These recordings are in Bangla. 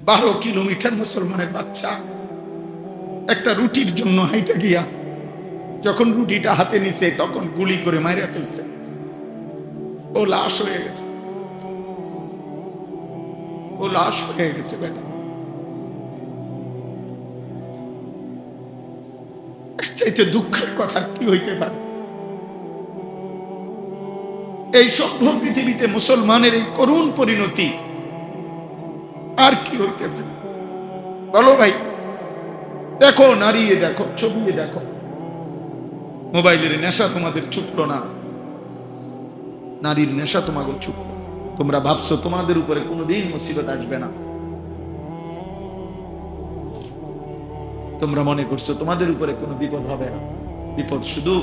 12 কিলোমিটার মুসলমানের বাচ্চা একটা রুটির জন্য হাইটা গিয়া যখন রুটিটা হাতে নিছে তখন গুলি করে মাইরা ফেলছে, ও লাশ হয়ে গেছে, ও লাশ হয়ে গেছে। বেটা, এর চাইতে দুঃখের কথা কি হইতে পারে? এই সভ্য পৃথিবীতে মুসলমানের এই করুণ পরিণতি আর কি হইতে পারে? বলো ভাই, দেখো, নারীয়ে দেখো, ছবি দেখো। মোবাইলের নেশা তোমাদের ছুটলো না, নারীর নেশা তোমাকে ছুটলো। তোমরা ভাবছো তোমাদের উপরে কোনোদিন মুসিবত আসবে না, তোমরা মনে করছো তোমাদের উপরে কোনো বিপদ হবে না। বিপদ শুধু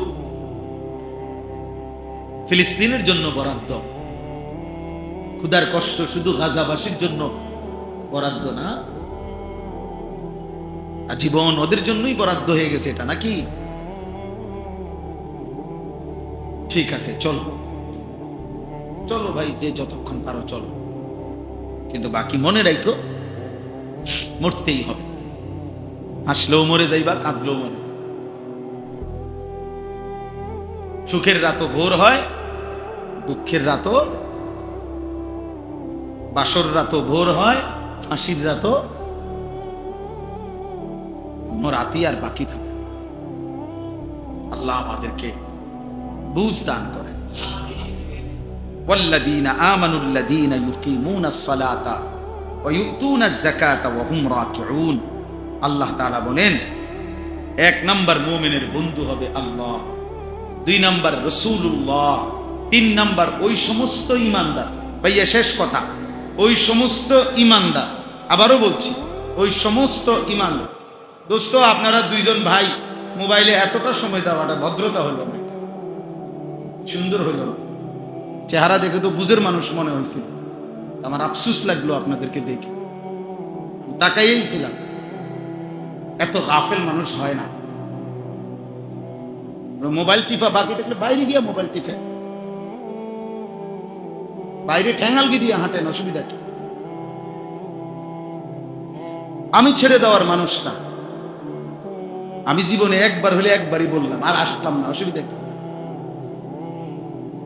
ফিলিস্তিনের জন্য বরাদ্দ, ক্ষুধার কষ্ট শুধু গাজাবাসীর জন্য বরাদ্দ না, আজীবন ওদের জন্যই বরাদ্দ হয়ে গেছে এটা নাকি? ঠিক আছে, চলো চলো ভাই, যে যতক্ষণ পারো চলো, কিন্তু বাকি মনে রাখো মরতেই হবে। হাসলেও মরে যাইবা, কাঁদলেও মরে। সুখের রাতও ভোর হয়, দুঃখের রাতও, বাসর রাতও ভোর হয়, ফাঁসির রাতও, কোন রাতই আর বাকি থাকে। আল্লাহ আমাদেরকে বুঝ দান করে। ওয়াল্লাযীনা আমানুল্লাযীনা ইউকিমুনাস সালাতা ওয়া ইউতুনাজ যাকাতা ওয়া হুম রাকিউন। আল্লাহ তাআলা বলেন, 1 নাম্বার মুমিনের বন্ধু হবে আল্লাহ, 2 নাম্বার রাসূলুল্লাহ, 3 নাম্বার ওই সমস্ত ঈমানদার। ভাইয়া শেষ কথা, ওই সমস্ত ঈমানদার। আবারও বলছি, ওই সমস্ত ঈমানদার। দোস্ত, আপনারা 2 জন ভাই মোবাইলে এতটা সময় দেওয়াটা ভদ্রতা হলো না, সুন্দর হলো না। চেহারা দেখে তো বুঝের মানুষ মনে হয়েছিল, আমার আফসোস লাগলো আপনাদেরকে দেখে, তাকাইয়েই ছিলাম। এত গাফেল মানুষ হয় না। মোবাইল টিফা বাকি দেখলে বাইরে গিয়ে মোবাইল টিফে, বাইরে ঠ্যাঙ্গালগি দিয়ে হাঁটেন, অসুবিধা কি? আমি ছেড়ে দেওয়ার মানুষ না, আমি জীবনে একবার হলে একবারই বললাম, আর আসলাম না, অসুবিধা কি?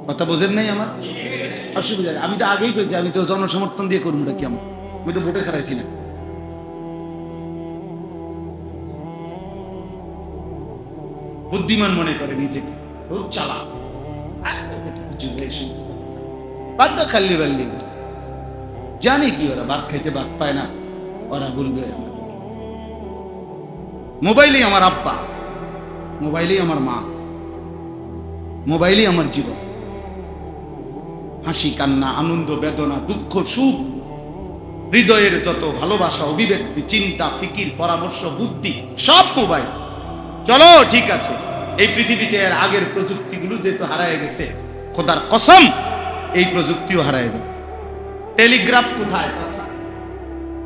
কথা বোঝেন নাই আমার? অসুবিধা, আমি তো আগেই কইছি, আমি তো জনসমর্থন দিয়ে করুন নাকি, আমি তো ভোটে খারাইছি না। বুদ্ধিমান মনে করে নিজেকে, খুব চালাক, বাদ খাল্লি বাল্লি, জানি কি ওরা ভাত খাইতে ভাত পায় না, ওরা বলবে মোবাইলেই আমার আব্বা, মোবাইলেই আমার মা, মোবাইলেই আমার জীবন। হাসি কান্না, আনন্দ বেদনা, দুঃখ সুখ, হৃদয়ের যত ভালোবাসা, অভিব্যক্তি, চিন্তা, ফিকির, পরামর্শ, বুদ্ধি, সব মোবাইল। চলো ঠিক আছে, এই পৃথিবীতে এর আগের প্রযুক্তিগুলো যেহেতু হারায় গেছে, খোদার কসম এই প্রযুক্তিও হারায় যাবে। টেলিগ্রাফ কোথায়?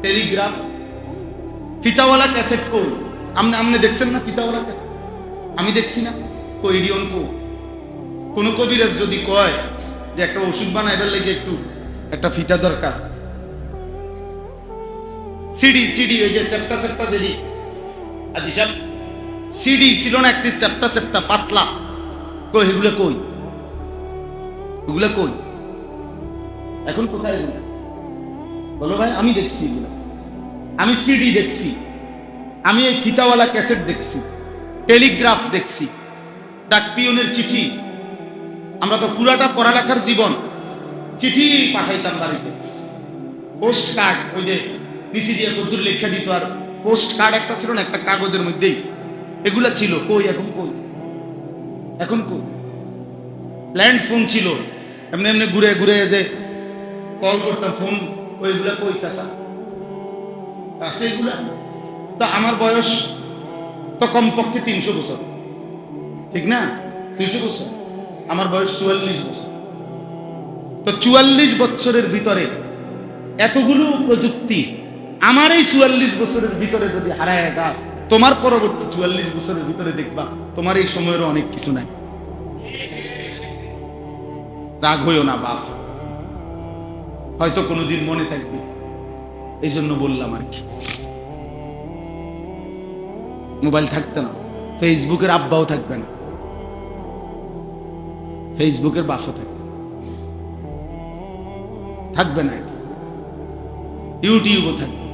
টেলিগ্রাফ, ফিতাওয়ালা ক্যাসেট কই? আপনি দেখছেন না ফিতাওয়ালা ক্যাসেট? আমি দেখছি না। কইডিয়ন কো? কোন কবিরাজ যদি কয় যে একটা ওষুধ বানাইবার লাগে একটু একটা ফিতা দরকার, সিডি সিডি ওই যে চ্যাপ্টা চ্যাপ্টা দেরি আজি সব সিডি ছিল না, একটি চ্যাপ্টা চ্যাপ্টা পাতলা, কই এগুলো কই? এগুলো কই এখন? কোথায় এগুলো বলো ভাই? আমি দেখছি এগুলো, আমি সিডি দেখছি, আমি এই ফিতাওয়ালা ক্যাসেট দেখছি, টেলিগ্রাফ দেখছি, ডাকপিয়নের চিঠি। আমরা তো পুরাটা পড়ালেখার জীবন চিঠি পাঠাইতাম বাড়িতে, পোস্ট কার্ড, ওই যে নিচে দিয়ে কদ্দুর লেখা দিত, আর পোস্ট কার্ড একটা ছিল না, একটা কাগজের মধ্যেই এগুলা ছিল। কই এখন? কই এখন? কই? ল্যান্ড ফোন ছিল, এমনি এমনি ঘুরে ঘুরে যে কল করতাম, ফোন ওইগুলা কই চাচা? আছে এগুলা? তো আমার বয়স তো কমপক্ষে 300 বছর, ঠিক না? 200 বছর, আমার বয়স 44 বছর। তো 44 বছরের ভিতরে এতগুলো প্রযুক্তি, আমার এই 44 বছরের ভিতরে যদি হারায় যায়, তোমার পরবর্তী 44 বছরের ভিতরে দেখবা তোমার এই সময়েরও অনেক কিছু নাই। রাগ হইও না বাপ, হয়তো কোনোদিন মনে থাকবে এই জন্য বললাম আর কি। মোবাইল থাকতে না, ফেসবুকের আব্বাও থাকবে না, ফেসবুকের বাপও থাকবে না, ইউটিউবও থাকবে,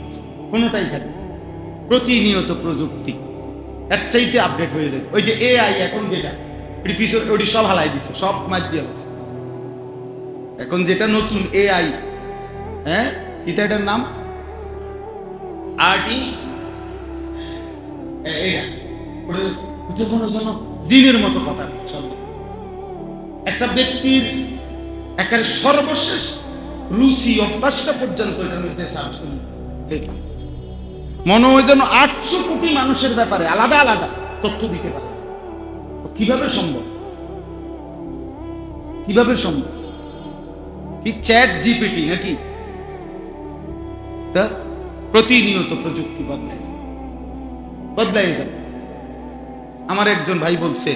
কোনোটাই থাকবে। প্রতিনিয়ত প্রযুক্তি এর চাইতে আপডেট হয়ে যায়। ওই যে এআই এখন যেটা ওটি সব হালাই দিছে, সব মার দিয়ে আছে। এখন যেটা নতুন এআই, হ্যাঁ কিতা এটার নাম জিনের মতো কথা। একটা ব্যক্তির একেবারে সর্বশেষ রুচি অভ্যাসটা পর্যন্ত এটার মধ্যে সার্চ করুন, মনে হয় যেন 800 কোটি মানুষের ব্যাপারে আলাদা আলাদা তথ্য দিতে পারে। কিভাবে সম্ভব? কিভাবে সম্ভব? কি চ্যাট জিপিটি নাকি? তা প্রতিনিয়ত প্রযুক্তি বদলাই যায়। আমার একজন ভাই বলছে,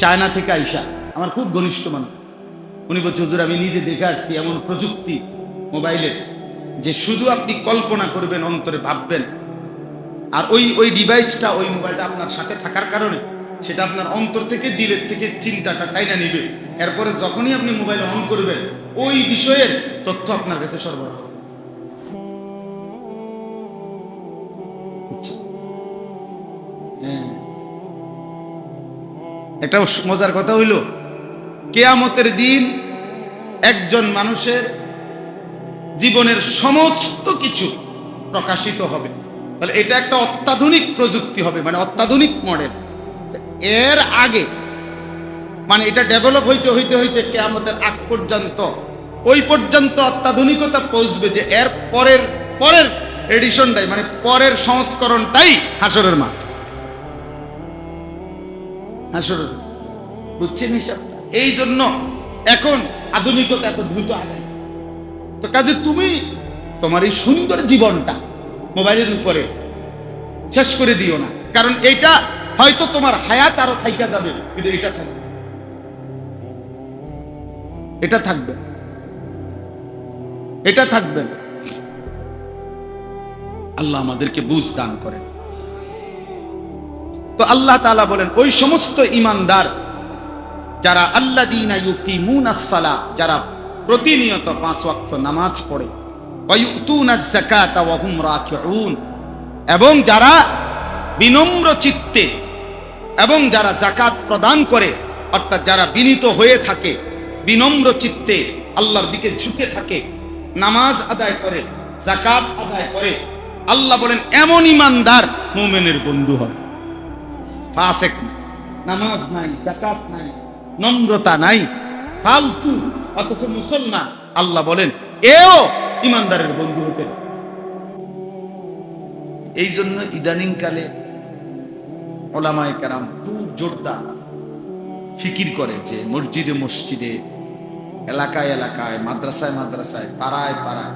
চায়না থেকে আইসা, আমার খুব ঘনিষ্ঠ মানুষ, উনি বলছে হুজুর আমি নিজে দেখে আসছি এমন প্রযুক্তি মোবাইলের, যে শুধু আপনি কল্পনা করবেন, অন্তরে ভাববেন, আর ওই ডিভাইসটা, ওই মোবাইলটা আপনার সাথে থাকার কারণে সেটা আপনার অন্তর থেকে, দিলের থেকে চিন্তাটা টাইনা নিবে। এরপরে যখনই আপনি মোবাইল অন করবেন, ওই বিষয়ের তথ্য আপনার কাছে সরবরাহ। একটা মজার কথা হইল, কিয়ামতের দিন একজন মানুষের জীবনের সমস্ত কিছু প্রকাশিত হবে। তাহলে এটা একটা অত্যাধুনিক প্রযুক্তি হবে, মানে অত্যাধুনিক মডেল। এর আগে মানে এটা ডেভেলপ হইতে হইতে হইতে কিয়ামতের আগ পর্যন্ত, ওই পর্যন্ত অত্যাধুনিকতা পৌঁছবে যে এর পরের এডিশনটাই, মানে পরের সংস্করণটাই হাসরের মাঠ। হাসরের, বুঝছেন হিসাবটা? এই জন্য এখন আধুনিকতা এত দ্রুত আগায়। তো কাজে তুমি তোমার এই সুন্দর জীবনটা মোবাইলের উপরে শেষ করে দিও না, কারণ এটা হয়তো তোমার হায়াত আরো থাইকা যাবে, কিন্তু এটা থাকবে, এটা থাকবে, এটা থাকবে। আল্লাহ আমাদেরকে বুঝ দান করেন। তো আল্লাহ তাআলা বলেন, ওই সমস্ত ঈমানদার যারা আল্লাযীনা ইউকিমুনাস সালাহ, যারা প্রতিনিয়ত 5 ওয়াক্ত নামাজ পড়ে, ওয়া ইউতুনাজ যাকাতা ওয়া হুম রাকিউন, এবং যারা বিনম্র চিত্তে, এবং যারা যাকাত প্রদান করে, অর্থাৎ যারা বিনীত হয়ে থাকে, বিনম্র চিত্তে আল্লাহর দিকে ঝুঁকে থাকে, নামাজ আদায় করে, যাকাত আদায় করে, আল্লাহ বলেন এমন ঈমানদার মুমিনের বন্ধু হবে। ফাসিক নামাজ নাই, যাকাত নাই, নম্রতা নাই, ফালতু, অথচ মুসলমান, আল্লাহ বলেন এও ঈমানদারের বন্ধু হতে। এই জন্য ইদানিং কালে ওলামায়ে কেরাম খুব জোরদার ফিকির করে যে মসজিদে মসজিদে, এলাকায় এলাকায়, মাদ্রাসায় মাদ্রাসায়, পাড়ায় পাড়ায়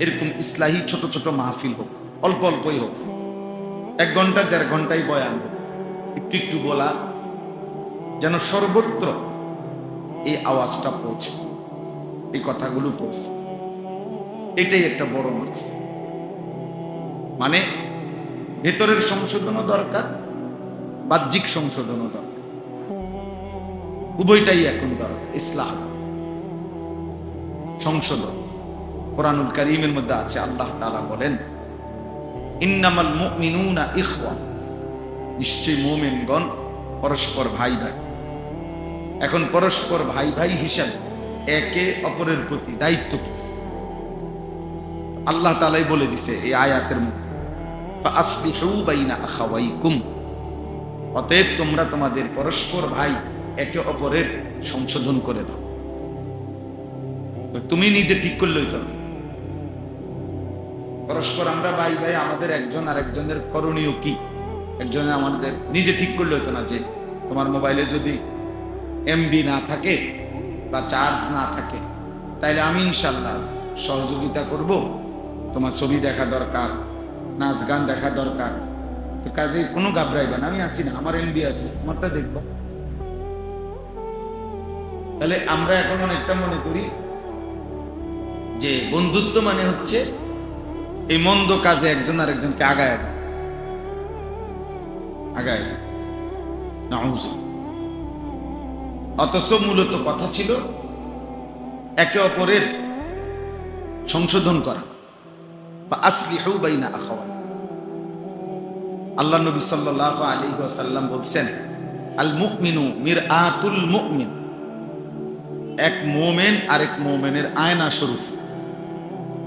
এরকম ইসলাহি ছোট ছোট মাহফিল হোক, অল্প অল্পই হোক, 1 ঘন্টা 1.5 ঘন্টাই বয়ান, একটু একটু বলা, যেন সর্বত্র এই আওয়াজটা পৌঁছে, এই কথাগুলো পৌঁছে। এটাই একটা বড় মাস। মানে ভেতরের সংশোধনও দরকার, বাহ্যিক সংশোধনও দরকার, উভয়টাই এখন দরকার। ইসলাম সংশোধন কোরআনুল কারীমের মধ্যে আছে। আল্লাহ তাআলা বলেন, ইন্নামাল মুমিনুনা ইখওয়া, নিশ্চয় মুমিনগণ পরস্পর ভাই ভাই। এখন পরস্পর ভাই ভাই হিসাবে একে অপরের প্রতি দায়িত্ব কি? আল্লাহ তাআলাই বলে দিছে এই আয়াতের মধ্যে, ফাআসলিহু বাইনা আখাওয়াইকুম, অতএব তোমরা তোমাদের পরস্পর ভাই একে অপরের সংশোধন করে দাও। তুমি নিজে ঠিক করলে হইতো না, পরস্পর আমরা ভাই ভাই, আমাদের একজন আরেকজনের করণীয় কি, একজনে আমাদের নিজে ঠিক করলে হইতো না যে তোমার মোবাইলে যদি এমবি না থাকে বা চার্জ না থাকে, তাইলে আমি ইনশাল্লাহ সহযোগিতা করব, তোমার ছবি দেখা দরকার, নাচ গান দেখা দরকার, তো কাজে কোনো ঘাবড়াইবে না, আমি আছি না, আমার এমবি আছে, আমারটা দেখবো। তাহলে আমরা এখন অনেকটা মনে করি যে বন্ধুত্ব মানে হচ্ছে এই মন্দ কাজে একজন আর একজনকে আগায় দেয়, আগায় দেয়। নাউযুবিল্লাহ। অথচ মূলত কথা ছিল একে অপরের সংশোধন করা। ফাআসলিহু বাইনা আখাওয়াইকুম। আল্লাহ নবী সাল্লাল্লাহু আলাইহি ওয়াসাল্লাম বলছেন, আল মুমিনু মিরআতুল মুমিন, এক মুমিন আরেক মুমিনের আয়না স্বরূপ।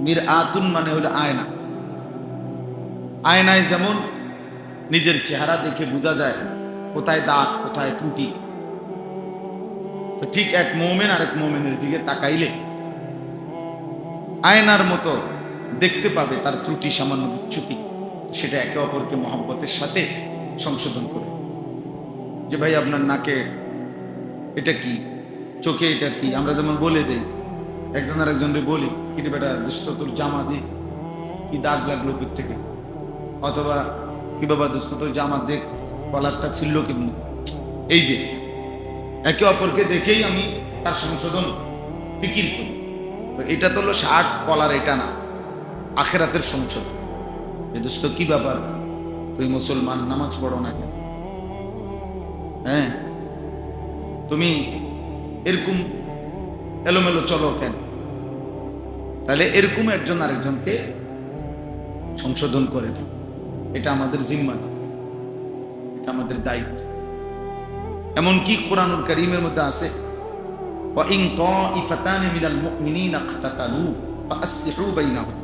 মিরআতুন মানে হলো আয়না। আয়নায় যেমন নিজের চেহারা দেখে বোঝা যায় কোথায় দাগ কোথায় ত্রুটি, তো ঠিক এক মুমিন আরেক মুমিনের দিকে তাকাইলে আয়নার মতো দেখতে পাবে তার ত্রুটি, সামান্য বিচ্যুতি। সেটা একে অপরকে মহব্বতের সাথে সংশোধন করে। যে ভাই আপনার নাকে এটা কি, চোখে এটা কি, আমরা যেমন বলে দেই, একজন আর একজনকে বলি, কিরে বেটা দোস্ত তোর জামা দিয়ে কি দাগ লাগলো পিঠ থেকে, অথবা কি বাবা দোস্ত তোর জামা দেখ কলারটা ছিল কেমনি। এই যে একে অপরকে দেখেই আমি তার সংশোধন ফিকির করি। তো এটা তো হলো শার্ট কলার, এটা না, আখেরাতের সংশোধন। এ দোস্ত কি ব্যাপার, তুই মুসলমান, নামাজ পড়ো না কেন? হ্যাঁ, তুমি এরকম এলোমেলো চলো কেন? তাহলে এরকম একজন আরেকজনকে সংশোধন করে দাও। এটা আমাদের জিম্মা, এটা আমাদের দায়িত্ব। এমনকি কোরআনুল কারীমের মধ্যে আছে, ওয়া ইন তাইফাতান মিনাল মুমিনিনা ইখতাতালু ফাআসলিহু বাইনাহুম।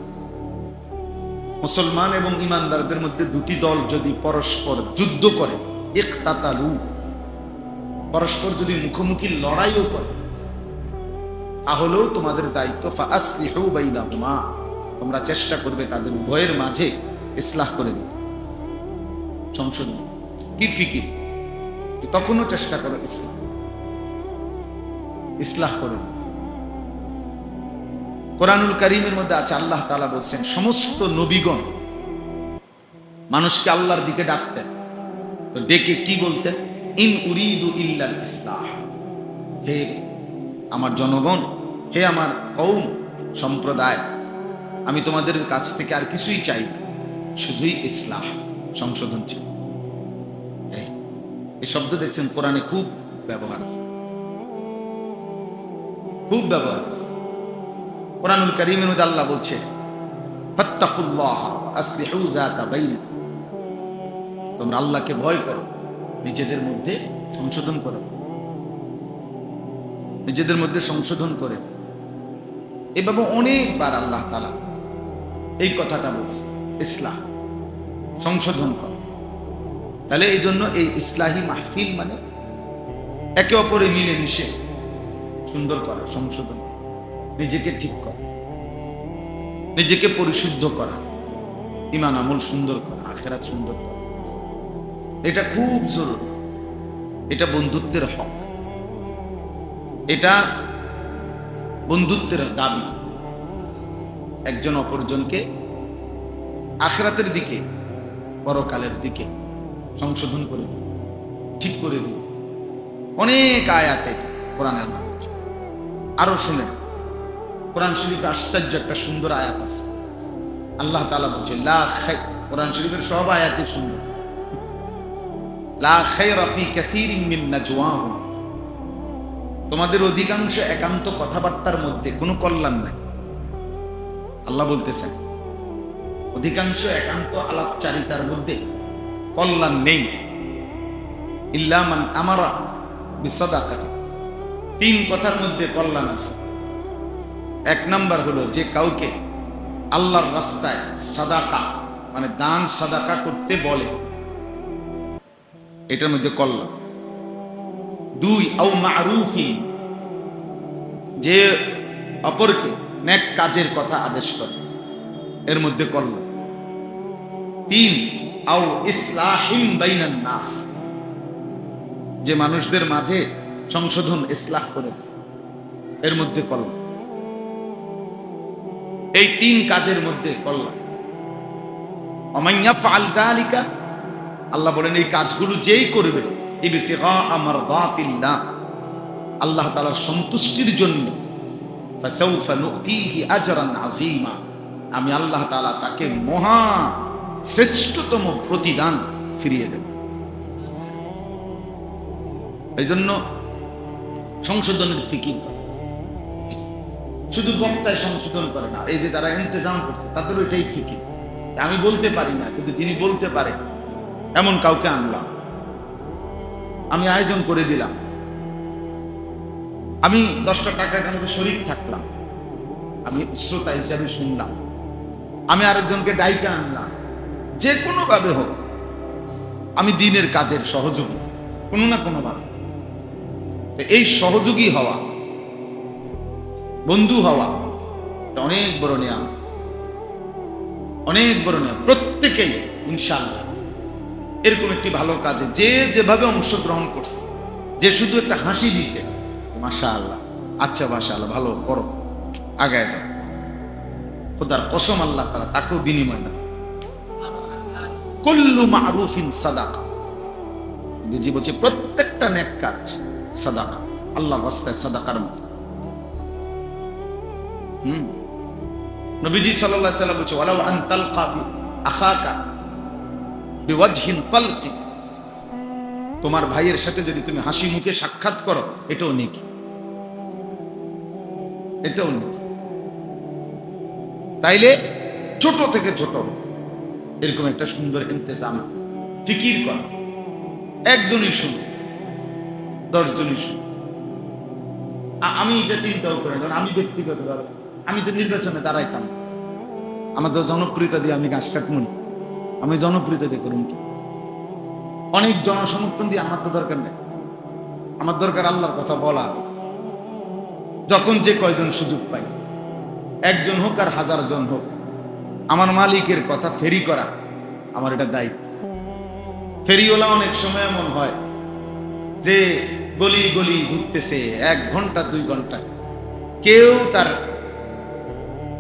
মুসলমান এবং ঈমানদারদের মধ্যে দুটি দল যদি পরস্পর যুদ্ধ করে, ইখতাতালু, পরস্পর যদি মুখোমুখি লড়াইও করে, তাহলেও তোমাদের দায়িত্ব ফাআসলিহু বাইনাহুমা, তোমরা চেষ্টা করবে তাদের উভয়ের মাঝে ইসলাহ করে দিতে, সংশোধন। কি ফিকির, তখনও চেষ্টা করো ইসলাহ করে দিতে। কোরআনুল কারীমের মধ্যে আছে, আল্লাহ তাআলা বলছেন সমস্ত নবীগণ মানুষকে আল্লাহর দিকে ডাকতেন, তো ডেকে কি বলতেন? ইন উরিদু ইল্লাল ইসলাহ, হে আমার জনগণ, হে আমার কওম সম্প্রদায়, আমি তোমাদের কাছ থেকে আর কিছুই চাই না, শুধুই ইসলাহ, সংশোধন চাই। এই শব্দ দেখছেন কোরআনে খুব ব্যবহার আছে, খুব ব্যবহার আছে। কোরআনুল কারীমের মধ্যে আল্লাহ বলছে, ফাত্তাকুল্লাহ আসলিহু যাতা বাইনাকুম, তোমরা আল্লাহকে ভয় করো, নিজেদের মধ্যে সংশোধন করো, নিজেদের মধ্যে সংশোধন করে। এভাবে অনেকবার আল্লাহ তাআলা এই কথাটা বলছে, ইসলাহ, সংশোধন করা। তাহলে এই জন্য এই ইসলাহি মাহফিল মানে একে অপরে মিলেমিশে সুন্দর করা, সংশোধন, নিজেকে ঠিক করা, নিজেকে পরিশুদ্ধ করা, ঈমান আমল সুন্দর করা, আখিরাত সুন্দর করা। এটা খুব জরুরি। এটা বন্ধুত্বের হক, এটা বন্ধুত্বের দাবি। একজন অপরজনকে আখিরাতের দিকে, পরকালের দিকে সংশোধন করে দিন, ঠিক করে দিন। অনেক আয়াত এটা কোরআনে আল্লাহ বলছে। আরো শুনেন, কোরআন শরীফে আশ্চর্য একটা সুন্দর আয়াত আছে। আল্লাহ তাআলা বলছে, কোরআন শরীফের সব আয়াতই সুন্দর। লা খায়রা ফি কাসীরিন মিন নাজওয়াহুম, তোমাদের অধিকাংশ একান্ত কথাবার্তার মধ্যে কোনো কল্যাণ নাই। আল্লাহ বলতেছেন অধিকাংশ একান্ত আলাপচারিতার মধ্যে কল্যাণ নেই। ইল্লা মান আমারা বিসাদাকাতি, তিন কথার মধ্যে কল্যাণ আছে। এক নাম্বার হলো যে কাউকে আল্লাহর রাস্তায় সাদাকা মানে দান সাদাকা করতে বলে, এটার মধ্যে কল্যাণ। দুই, আও মারুফি, যে অপরকে নেক কাজের কথা আদেশ করে, এর মধ্যে কল্যাণ। তিন, আও ইসলাহিম বাইনান নাস, যে মানুষদের মাঝে সংশোধন ইসলাহ করে, এর মধ্যে কল্যাণ। এই তিন কাজের মধ্যে কল্যাণ। ওমাইয়া ফাআল যালিকা, আল্লাহ বলেন এই কাজগুলো যেই করবে ইবতিগা মারদাতিল্লাহ, আল্লাহ তাআলার সন্তুষ্টির জন্য, ফাসাউফা নুতিহি আজরান আযীমা, আমি আল্লাহ তাআলা তাকে মহা শ্রেষ্ঠতম প্রতিদান ফিরিয়ে দেব। এই জন্য সংশোধনের ফিকির করে, শুধু বক্তায় সংশোধন করে না, এই যে যারা ইন্তেজাম করছে তাদের ওইটাই ফিকির। আমি বলতে পারি না, কিন্তু যিনি বলতে পারে এমন কাউকে আনলাম, আমি আয়োজন করে দিলাম, আমি 10টা টাকার মধ্যে শরীক থাকলাম, আমি শ্রোতা হিসাবে শুনলাম, আমি আরেকজনকে ডাইকে আনলাম, যে কোনো ভাবে হোক আমি দ্বীনের কাজের সহযোগী কোনো না কোনো ভাবে। এই সহযোগী হওয়া, বন্ধু হওয়া অনেক বড় নিয়ামত, অনেক বড় নিয়ামত। প্রত্যেকেই ইনশাআল্লাহ এরকম একটি ভালো কাজে যে যেভাবে অংশগ্রহণ করছে, যে শুধু একটা হাসি দিছে, মাশাআল্লাহ, আচ্ছা মাশাআল্লাহ, ভালো করো, আগায় যাও, খোদার কসম আল্লাহ তাআলা তাকেও বিনিময় দেন। কুল্লু মারুফিন সাদাকা, বুঝি বলছে প্রত্যেকটা নেক কাজ সাদাকা, আল্লাহর রাস্তায় সাদাকার মতো। নবীজি সাল্লাল্লাহু আলাইহি ওয়াসাল্লাম বলছে ওয়ালাউ আন তালকা আখাকা বিওয়াজহিন তালকি, তোমার ভাইয়ের সাথে যদি তুমি হাসি মুখে সাক্ষাৎ করো, এটাও নেকি, এটাও নেকি। তাইলে ছোট থেকে ছোট এরকম একটা সুন্দর ইন্তেজাম ফিকির করা, একজনই শুনে 10 জনই শুনে। আমি এটা চিন্তাও করি না, আমি ব্যক্তিগতভাবে আমি তো নির্বাচনে দাঁড়াইতাম, আমাদের জনপ্রিয়তা দিয়ে আমি ঘাস কাটমুন, আমি জনপ্রিয়তা দিয়ে করুন কি, অনেক জনসমর্থন দিয়ে আমার তো দরকার নেই, আমার দরকার আল্লাহর কথা বলা। যখন যে কয়জন সুযোগ পাই, 1 জন হোক আর 1000 জন হোক, আমার মালিকের কথা ফেরি করা আমার এটা দায়িত্ব। ফেরিওয়ালা অনেক সময় এমন হয় যে গলি গলি ঘুরতেছে 1 ঘন্টা 2 ঘন্টা, কেউ তার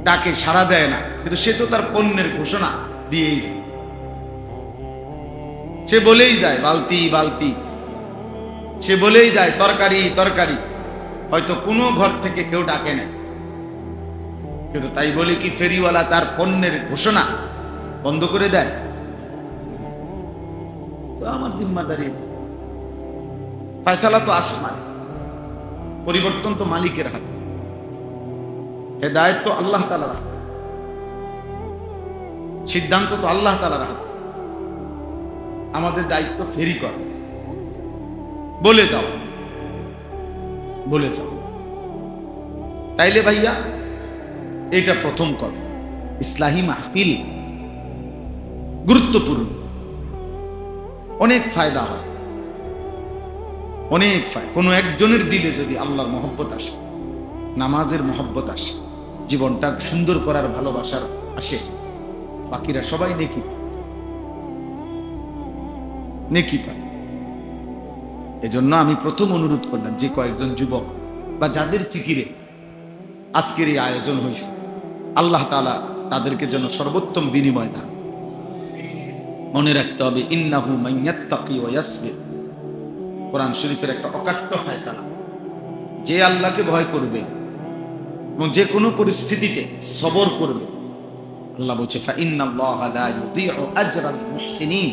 ডাকে সাড়া দেয় না, কিন্তু সে তো তার পণ্যের ঘোষণা দিয়েই যায়, সে বলেই যায় বালতি বালতি, সে বলেই যায় তরকারি তরকারি। হয়তো কোনো ঘর থেকে কেউ ডাকে না, কিন্তু তাই বলে কি ফেরিওয়ালা তার পণ্যের ঘোষণা বন্ধ করে দেয়? তো আমার জিম্মাদারি, ফয়সালা তো আসমান, পরিবর্তন তো মালিকের হাতে, হেদায়েত তো আল্লাহ তাআলার হাতে, সিদ্ধান্ত তো আল্লাহ তাআলার হাতে। আমাদের দায়িত্ব ফেরি করা, বলে যাও, বলে যাও। তাইলে ভাইয়া এটা প্রথম কথা, ইসলাহি মাহফিল গুরুত্বপূর্ণ, অনেক ফায়দা হয়, অনেক ফায়দা। কোনো একজনের দিলে যদি আল্লাহর মহব্বত আসে, নামাজের মহব্বত আসে, জীবনটা সুন্দর করার ভালোবাসার আসে, বাকিরা সবাই নেকি নেকি পায়। এজন্য আমি প্রথম অনুরোধ করলাম যে কয়েকজন যুবক বা যাদের ফিকিরে আজকের এই আয়োজন হয়েছে, আল্লাহ তাআলা তাদেরকে যেন সর্বোত্তম বিনিময় দেন। মনে রাখতে হবে ইন্নাহু মাইয়াত্তাকি ওয়া ইয়াসবির, কোরআন শরীফের একটা অকাট্য ফয়সালা, যে আল্লাহকে ভয় করবে এবং যে কোনো পরিস্থিতিতে সবর করবে, আল্লাহ বলছে ফা ইন্নাল্লাহা লা ইউদিউ আজরাল মুহসিনিন,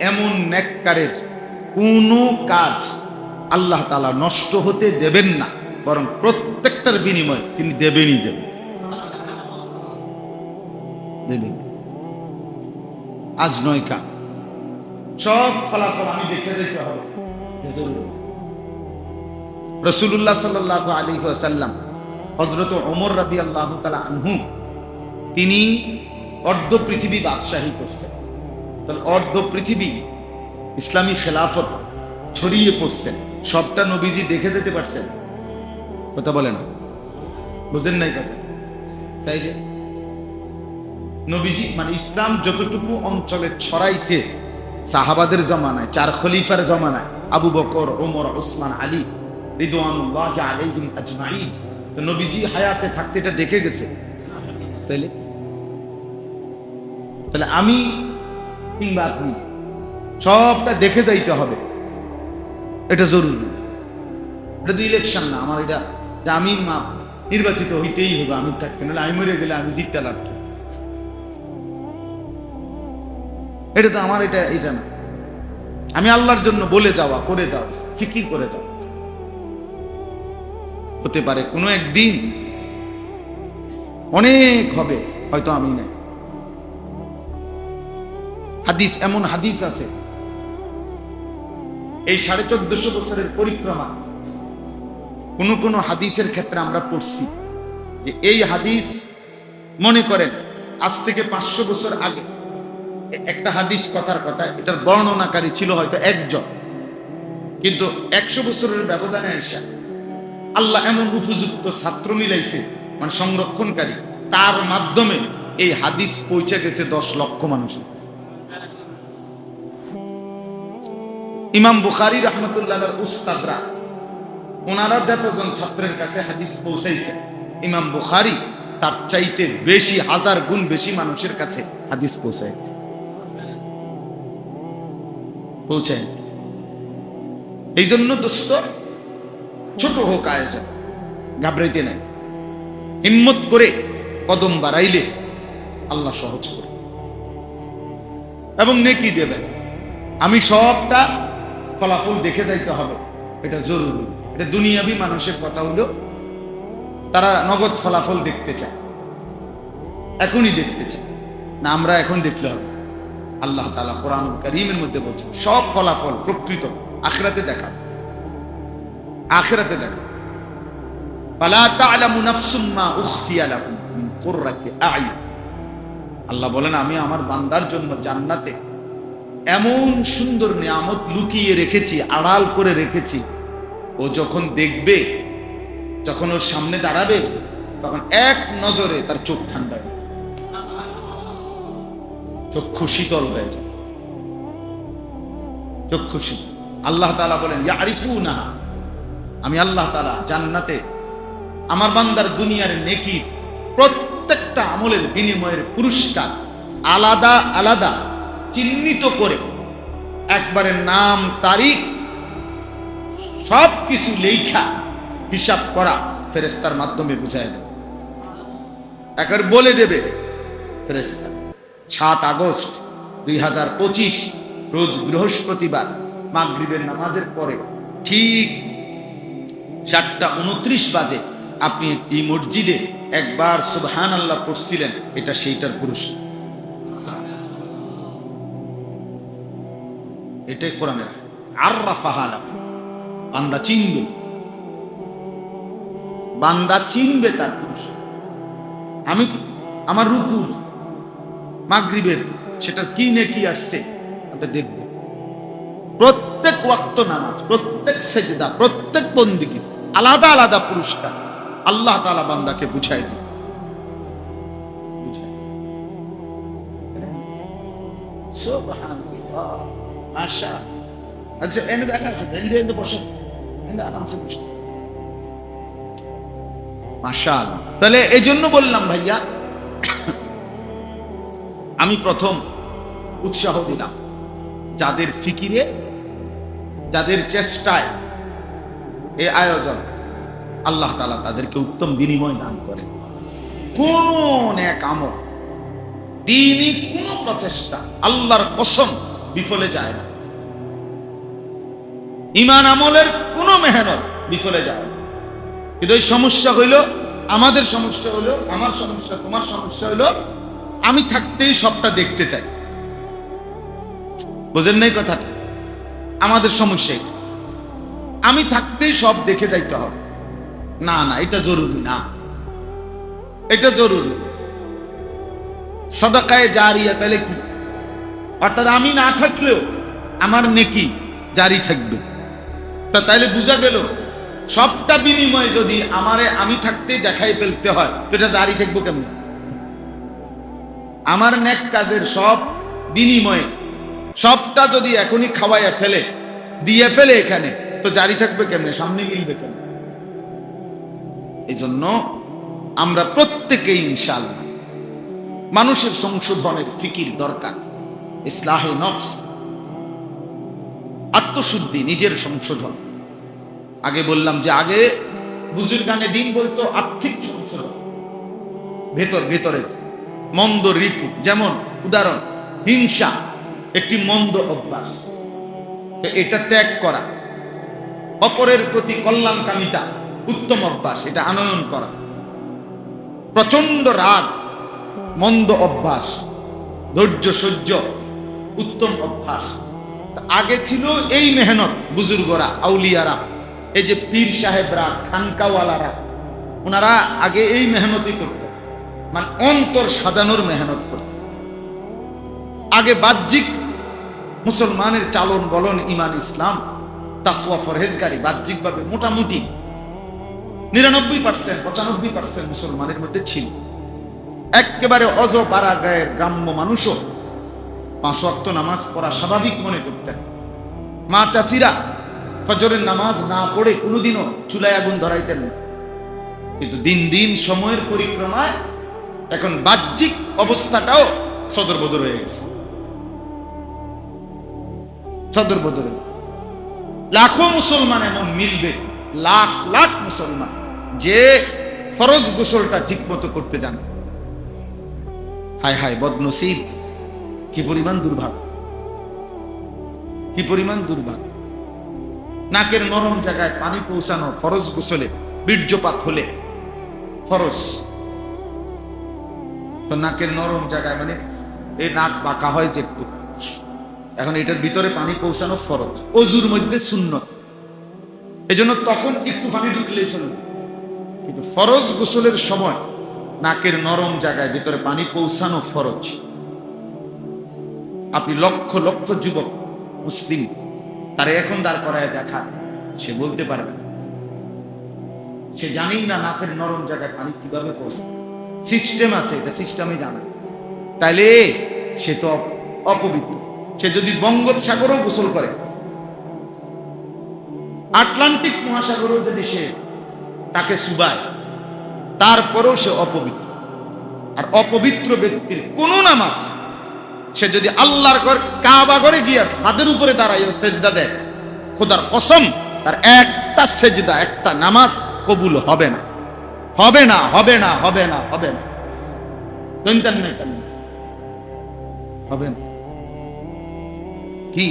এমন নেককারের কোনো কাজ আল্লাহ তাআলা নষ্ট হতে দেবেন না, বরং প্রত্যেকটার বিনিময় তিনি দেবেনই দেবেন। আজ নয় কাল, সব ফলাফল আমি দেখে যেতে হবে। রাসূলুল্লাহ সাল্লাল্লাহু আলাইহি ওয়াসাল্লাম, হযরত ওমর রাদিয়াল্লাহু তাআলা আনহু, তিনি অর্ধ পৃথিবী বাদশাহী করছেন। তাহলে অর্ধ পৃথিবী ইসলামী খেলাফত ছড়িয়ে পড়ছেন, সবটা নবীজি দেখে যেতে পারছেন? কথা বলে না, বুঝেন নাই কথা? তাই যে নবীজি মানে ইসলাম যতটুকু অঞ্চলে ছড়াইছে সাহাবাদের জমানায়, 4 খলিফার জমানায়, আবু বকর, ওমর, ওসমান, আলী রিদওয়ানুল্লাহি আলাইহিম আজমাইন, তো নবীজি হায়াতে থাকতে এটা দেখে গেছে। তাইলে তাহলে আমি কিংবা আপনি সবটা দেখে যাইতে হবে, এটা জরুরি। এটা তো ইলেকশন না, আমার এটা যে আমি নির্বাচিত হইতেই হবে, আমি থাকতে, নাহলে আমি মরে গেলে আমি জিততে লাভ কি? এটা তো আমার, এটা না। আমি আল্লাহর জন্য বলে যাওয়া, করে যাওয়া, ফিকির করে যাওয়া। হতে পারে কোনো একদিন অনেক হবে, হয়তো আমি নাই। হাদিস, এমন হাদিস আছে, এই 1450 বছরের পরিক্রমা কোন হাদিসের ক্ষেত্রে আমরা পড়ছি যে এই হাদিস, মনে করেন আজ থেকে 500 বছর আগে একটা হাদিস, কথার কথা, এটার বর্ণনাকারী ছিল হয়তো একজন, কিন্তু 100 বছরের ব্যবধানে এসে আল্লাহ এমন উপযুক্ত ছাত্র মিলাইছে, মানে সংরক্ষণকারী, তার মাধ্যমে এই হাদিস পৌঁছে গেছে 10 লক্ষ মানুষের কাছে। ইমাম বুখারী রাহমাতুল্লাহর উস্তাদরা, ওনারা যতজন ছাত্রের কাছে হাদিস পৌঁছাইছে, ইমাম বুখারী তার চাইতে বেশি, 1000 গুণ বেশি মানুষের কাছে হাদিস পৌঁছায় গেছে। এই জন্য দোস্ত, ছোট হোক আয়োজন, ঘাবড়াইতে নাই, হিম্মত করে কদম বাড়াইলে আল্লাহ সহজ করে এবং নেকি দেবেন। আমি সবটা ফলাফল দেখে যাইতে হবে, এটা জরুরি। এটা দুনিয়াবি মানুষের কথা হলো, তারা নগদ ফলাফল দেখতে চায়, এখনই দেখতে চায় না। আমরা এখন দেখলে হবে। আল্লাহ তাআলা কোরআনুল কারীমের মধ্যে বলছেন সব ফলাফল প্রকৃত আখিরাতে দেখা, আখিরাতে দেখা। ফালা তা'লামু নাফসুম মা উখফিয়া লাহুম মিন কুররাতি আ'য়ুন। আল্লাহ বলেন, আমি আমার বান্দার জন্য জান্নাতে এমন সুন্দর নিয়ামত লুকিয়ে রেখেছি, আড়াল করে রেখেছি। ও যখন দেখবে, যখন ওর সামনে দাঁড়াবে, তখন এক নজরে তার চোখ ঠান্ডা হয়ে যাবে, চক্ষু শীতল হয়ে যাবে, চক্ষু শীতল। আল্লাহ তাআলা বলেন, ইয়ারিফুনা, আমি আল্লাহ তাআলা জান্নাতে আমার বান্দার দুনিয়ার নেকি প্রত্যেকটা আমলের বিনিময়ের পুরস্কার আলাদা আলাদা চিহ্নিত করে, একবারে নাম, তারিখ সব কিছু লেখা, হিসাব করা ফেরেশতার মাধ্যমে বুঝায় দেবে, একবার বলে দেবে ফেরেশতা। 7 আগস্ট 2025 রোজ বৃহস্পতিবার মাগরিবের নামাজের পরে ঠিক 4:29 বাজে আপনি এই মসজিদে একবার সুবহানাল্লাহ পড়ছিলেন, এটা সেইটার পুরস্কার। এটাই কোরআনের আররাফাহা লাহু। বান্দা চিনবে, বান্দা চিনবে তার পুরস্কার। আমি আমার রুকুর মাগরিবের সেটা কি নেকি আসছে আপনি দেখবে। প্রত্যেক ওয়াক্ত নামাজ, প্রত্যেক সেজদা, প্রত্যেক বন্দিগি আলাদা আলাদা পুরস্কার আল্লাহ তাআলা বান্দাকে বুঝাই দিবে। সুবহানাল্লাহ, মাশাআল্লাহ। আচ্ছা, এনে দেখা আছে, এনে বসে, এনে আরামসে বসে। মাশাআল্লাহ। তাহলে এই জন্য বললাম ভাইয়া, আমি প্রথম উৎসাহ দিলাম যাদের ফিকিরে, যাদের চেষ্টায় এই আয়োজন, আল্লাহ তাআলা তাদেরকে উত্তম বিনিময় দান করেন। কোন নেক আমল, দ্বীনি কোন প্রচেষ্টা আল্লাহর কসম বিফলে যায় না। ঈমান আমলের কোন মেহনত বিফলে যায় না। কিন্তু এই সমস্যা হইল, আমাদের সমস্যা হইল, আমার সমস্যা, তোমার সমস্যা হইল, আমি থাকতেই সবটা দেখতে চাই। বুঝেন নাই কথাটা? আমাদের সমস্যা, আমি থাকতেই সব দেখে যাইতে হবে। না না, এটা জরুরি না, এটা জরুরি। সাদাকায়ে জারিয়া তাহলে কি? অর্থাৎ আমি না থাকলেও আমার নেকি জারি থাকবে। তা তাইলে বোঝা গেল সবটা বিনিময় যদি আমি থাকতেই দেখাই ফেলতে হয়, তো এটা জারি থাকবো কেমন? আমার নেক কাজের সব বিনিময়ে সবটা যদি এখনই খাওয়াইয়া ফেলে, দিয়ে ফেলে এখানে, তো জারি থাকবে কেমনে? সামনে মিলবে কেমন? এই জন্য আমরা প্রত্যেকেই ইনশাআল্লাহ মানুষের সংশোধনের ফিকির দরকার। ইসলাহে নফস, আত্মশুদ্ধি, নিজের সংশোধন। আগে বললাম যে আগে বুজুর্গানে দিন বলতো আর্থিক সংশোধন, ভেতরের মন্দ ঋতু, যেমন উদাহরণ হিংসা, একটি মন্দ অভ্যাস, এটা ত্যাগ করা। অপরের প্রতি কল্যাণকামিতা উত্তম অভ্যাস, এটা আনয়ন করা। প্রচন্ড রাগ মন্দ অভ্যাস, ধৈর্য সহ্য উত্তম অভ্যাস। আগে ছিল এই মেহনত, বুজুর্গরা, আউলিয়ারা, এই যে পীর সাহেবরা, খানকাওয়ালারা, ওনারা আগে এই মেহনতই করতেন, মানে অন্তর সাজানোর মেহনত করতেন। আগে বাহ্যিক মুসলমানের চালন বলন, ইমান ইসলাম তাকওয়া ফরহেজগারি বাহ্যিকভাবে মোটামুটি 99% 95% মুসলমানের মধ্যে ছিল। একেবারে অজ পাড়াগাঁয়ের গ্রাম্য মানুষও 5 ওয়াক্ত নামাজ পড়া স্বাভাবিক মনে করতেন। মা চাষিরা ফজরের নামাজ না পড়ে কোনোদিনও চুলায় আগুন ধরাইতেন না। কিন্তু দিন দিন সময়ের পরিক্রমায় এখন বাহ্যিক অবস্থাটাও সদরবদর হয়ে গেছে, সদরবদর। লাখো মুসলমান এমন মিলবে, লাখ লাখ মুসলমান যে ফরজ গোসলটা ঠিক মতো করতে জানে। হায় হায় বদনসিব, কি পরিমাণ দুর্ভাগ্য, কি পরিমাণ দুর্ভাগ্য। নাকের নরম জায়গায় পানি পৌঁছানো ফরজ গোসলে, বীর্যপাত হলে ফরজ। তো নাকের নরম জায়গায় মানে এই নাক বাঁকা হয় যে একটু, এখন এটার ভিতরে পানি পৌঁছানো ফরজ, অজুর মধ্যে সুন্নত, এজন্য তখন একটু পানি ঢুকলেই চলবে। কিন্তু ফরজ গোসলের সময় নাকের নরম জায়গায় ভিতরে পানি পৌঁছানো ফরজ। আপনি লক্ষ লক্ষ যুবক মুসলিম তারা এখন দাঁড় করায় দেখান, সে বলতে পারবে না, সে জানেই না নাকের নরম জায়গায় পানি কিভাবে পৌঁছায়। সিস্টেম আছে, এটা সিস্টেমই জানে, তাইলে সে তো অপবিত্র। সে যদি বঙ্গোপসাগরও গোসল করে, আটলান্টিক মহাসাগরও যদি সে তাকে সুবায়, তারপরেও সে অপবিত্র। আর অপবিত্র ব্যক্তির কোন নামাজ, সে যদি আল্লাহর ঘর কাবা ঘরে গিয়া ছাদের উপরে দাঁড়ায় সেজদা দেয়, খোদার কসম তার একটা সেজদা, একটা নামাজ কবুল হবে না, হবে না, হবে না, হবে না, হবে না, হবে না। কি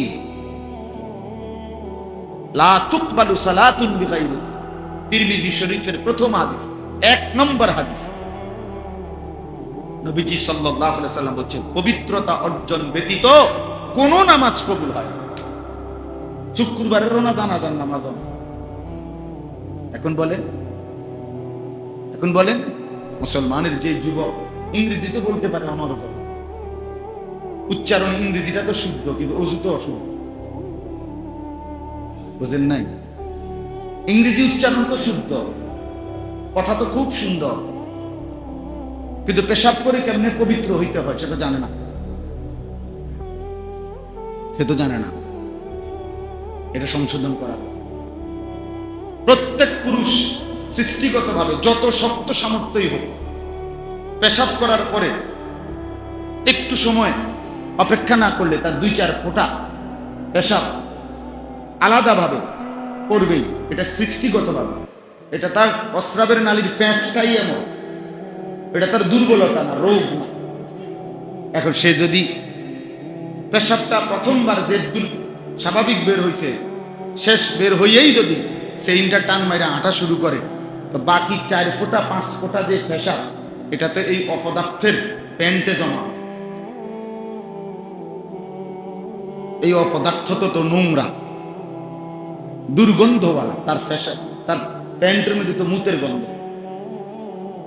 লা তুকবালু সালাতুন বিগাইরি, তিরমিজি শরীফের প্রথম হাদিস, 1 নম্বর হাদিস। নবীজি সাল্লাল্লাহু আলাইহি সাল্লাম বলেছেন, পবিত্রতা অর্জন ব্যতীত কোন নামাজ কবুল হয় না। শুক্রবারেরও না, জানাজার নামাজও না। এখন বলেন, এখন বলেন, মুসলমানের যে যুবক ইংরেজি তো বলতে পারে আমার উপর, উচ্চারণ ইংরেজিটা তো শুদ্ধ, কিন্তু অজু তো অশুদ্ধ, বুঝেন নাই? ইংরেজি উচ্চারণ তো শুদ্ধ, কথা তো খুব সুন্দর, কিন্তু পেশাব করে কেমনে পবিত্র হইতে হয় সে তো জানে না, সে তো জানে না। এটা সংশোধন করা। প্রত্যেক পুরুষ সৃষ্টিগতভাবে যত শক্ত সামর্থ্যই হোক, পেশাব করার পরে একটু সময় অপেক্ষা না করলে তার 2-4 ফোঁটা পেশাব আলাদাভাবে পড়বেই। এটা সৃষ্টিগতভাবে, এটা তার প্রস্রাবের নালীর প্যাঁচটাই এমন, এটা তার দুর্বলতা না, রোগ না। এখন সে যদি পেশাবটা প্রথমবার যে স্বাভাবিক বের হয়েছে, শেষ বের হইয়েই যদি সেইটা টান মাইরা হাঁটা শুরু করে, তো বাকি 4 ফোঁটা 5 ফোঁটা যে পেশাব, এটা তো এই অপদার্থের প্যান্টে জমা। এই অপদার্থ তো নোংরা, দুর্গন্ধওয়ালা, তার পেশাব, তার প্যান্টের মধ্যে তো মুতের গন্ধ।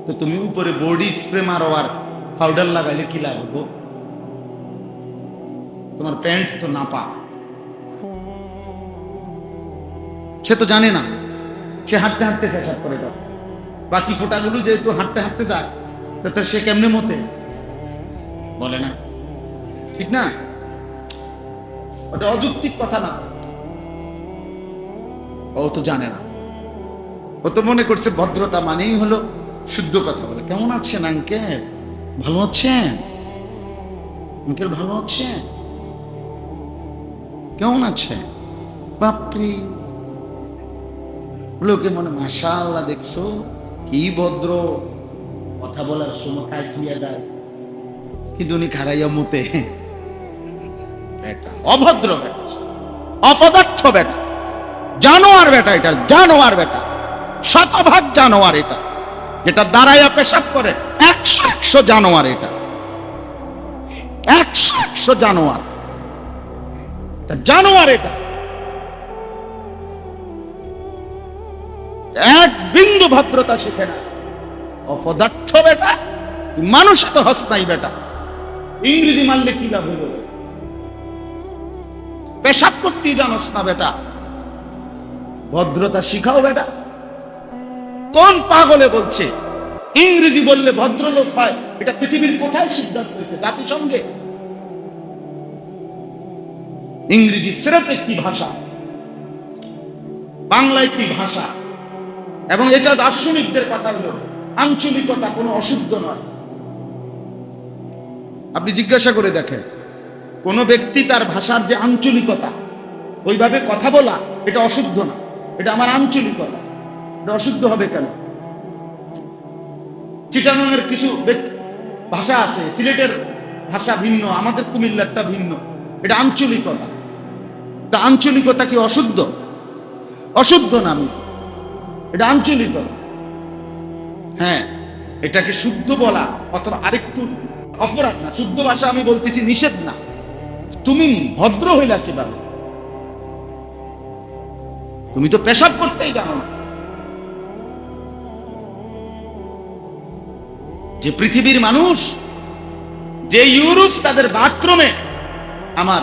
তো তুমি উপরে বডি স্প্রে মারো আর পাউডার লাগাইলে কি লাগবে? তোমার প্যান্ট তো নাপা। সে তো জানে না, সে হাঁটতে হাঁটতে পেশাব করে দাও। বাকি ফোঁটাগুলো যেহেতু হাঁটতে হাঁটতে যায়, তো সে কেমনে মতে বলে না, ঠিক না? ওটা অযৌক্তিক কথা না। ও তো জানে না, ও তো মনে করছে ভদ্রতা মানেই হলো শুদ্ধ কথা বলে। কেমন আছেন আঙ্কেল? ভালো আছেন আঙ্কেল? ভালো আছেন? কেমন আছে? বাপরে, লোকে মনে মাশাআল্লাহ, দেখছো কি ভদ্র, কথা বলার সময় খায় থুইয়া দেয়, কিন্তু উনি খারাইয়া মতে বেটা, অভদ্র বেটা, অপদার্থ বেটা, জানোয়ার বেটা, এটা জানোয়ার বেটা, শতভাগ জানোয়ার এটা, যেটা দাঁড়াইয়া পেশাব করে 100 জানোয়ার, এটা 100 জানোয়ার, জানোয়ার এটা, এক বিন্দু ভদ্রতা শিখে না, অপদার্থ বেটা, মানুষ তো হস নাই বেটা, ইংরেজি মারলে কি লাভ হইল, পেশাব করতেই জানোস না বেটা, ভদ্রতা শিখাও বেটা। কোন পাগলে বলছে ইংরেজি বললে ভদ্রলোক হয়? এটা পৃথিবীর কোথায় সিদ্ধান্ত হয়েছে? জাতিসংঘে? ইংরেজি সিরেফ একটি ভাষা, বাংলা একটি ভাষা, এবং এটা দার্শনিকদের কথা হলো আঞ্চলিকতা কোনো অশুদ্ধ নয়। আপনি জিজ্ঞাসা করে দেখেন, কোন ব্যক্তি তার ভাষার যে আঞ্চলিকতা, ওইভাবে কথা বলা, এটা অশুদ্ধ না, এটা আমার আঞ্চলিকতা, এটা অশুদ্ধ হবে কেন? চিটাগাংয়ের কিছু ভাষা আছে, সিলেটের ভাষা ভিন্ন, আমাদের কুমিল্লারটা ভিন্ন, এটা আঞ্চলিকতা। তা আঞ্চলিকতা কি অশুদ্ধ? অশুদ্ধ না, আমি এটা আঞ্চলিকতা। হ্যাঁ, এটাকে শুদ্ধ বলা অথবা আরেকটু অপরাধ না, শুদ্ধ ভাষা আমি বলতেছি, নিষেধ না। তুমি ভদ্র হইলা কিভাবে? তুমি তো পেশাব করতেই জানো না। যে পৃথিবীর মানুষ, যে ইউরোপ, তাদের বাথরুমে, আমার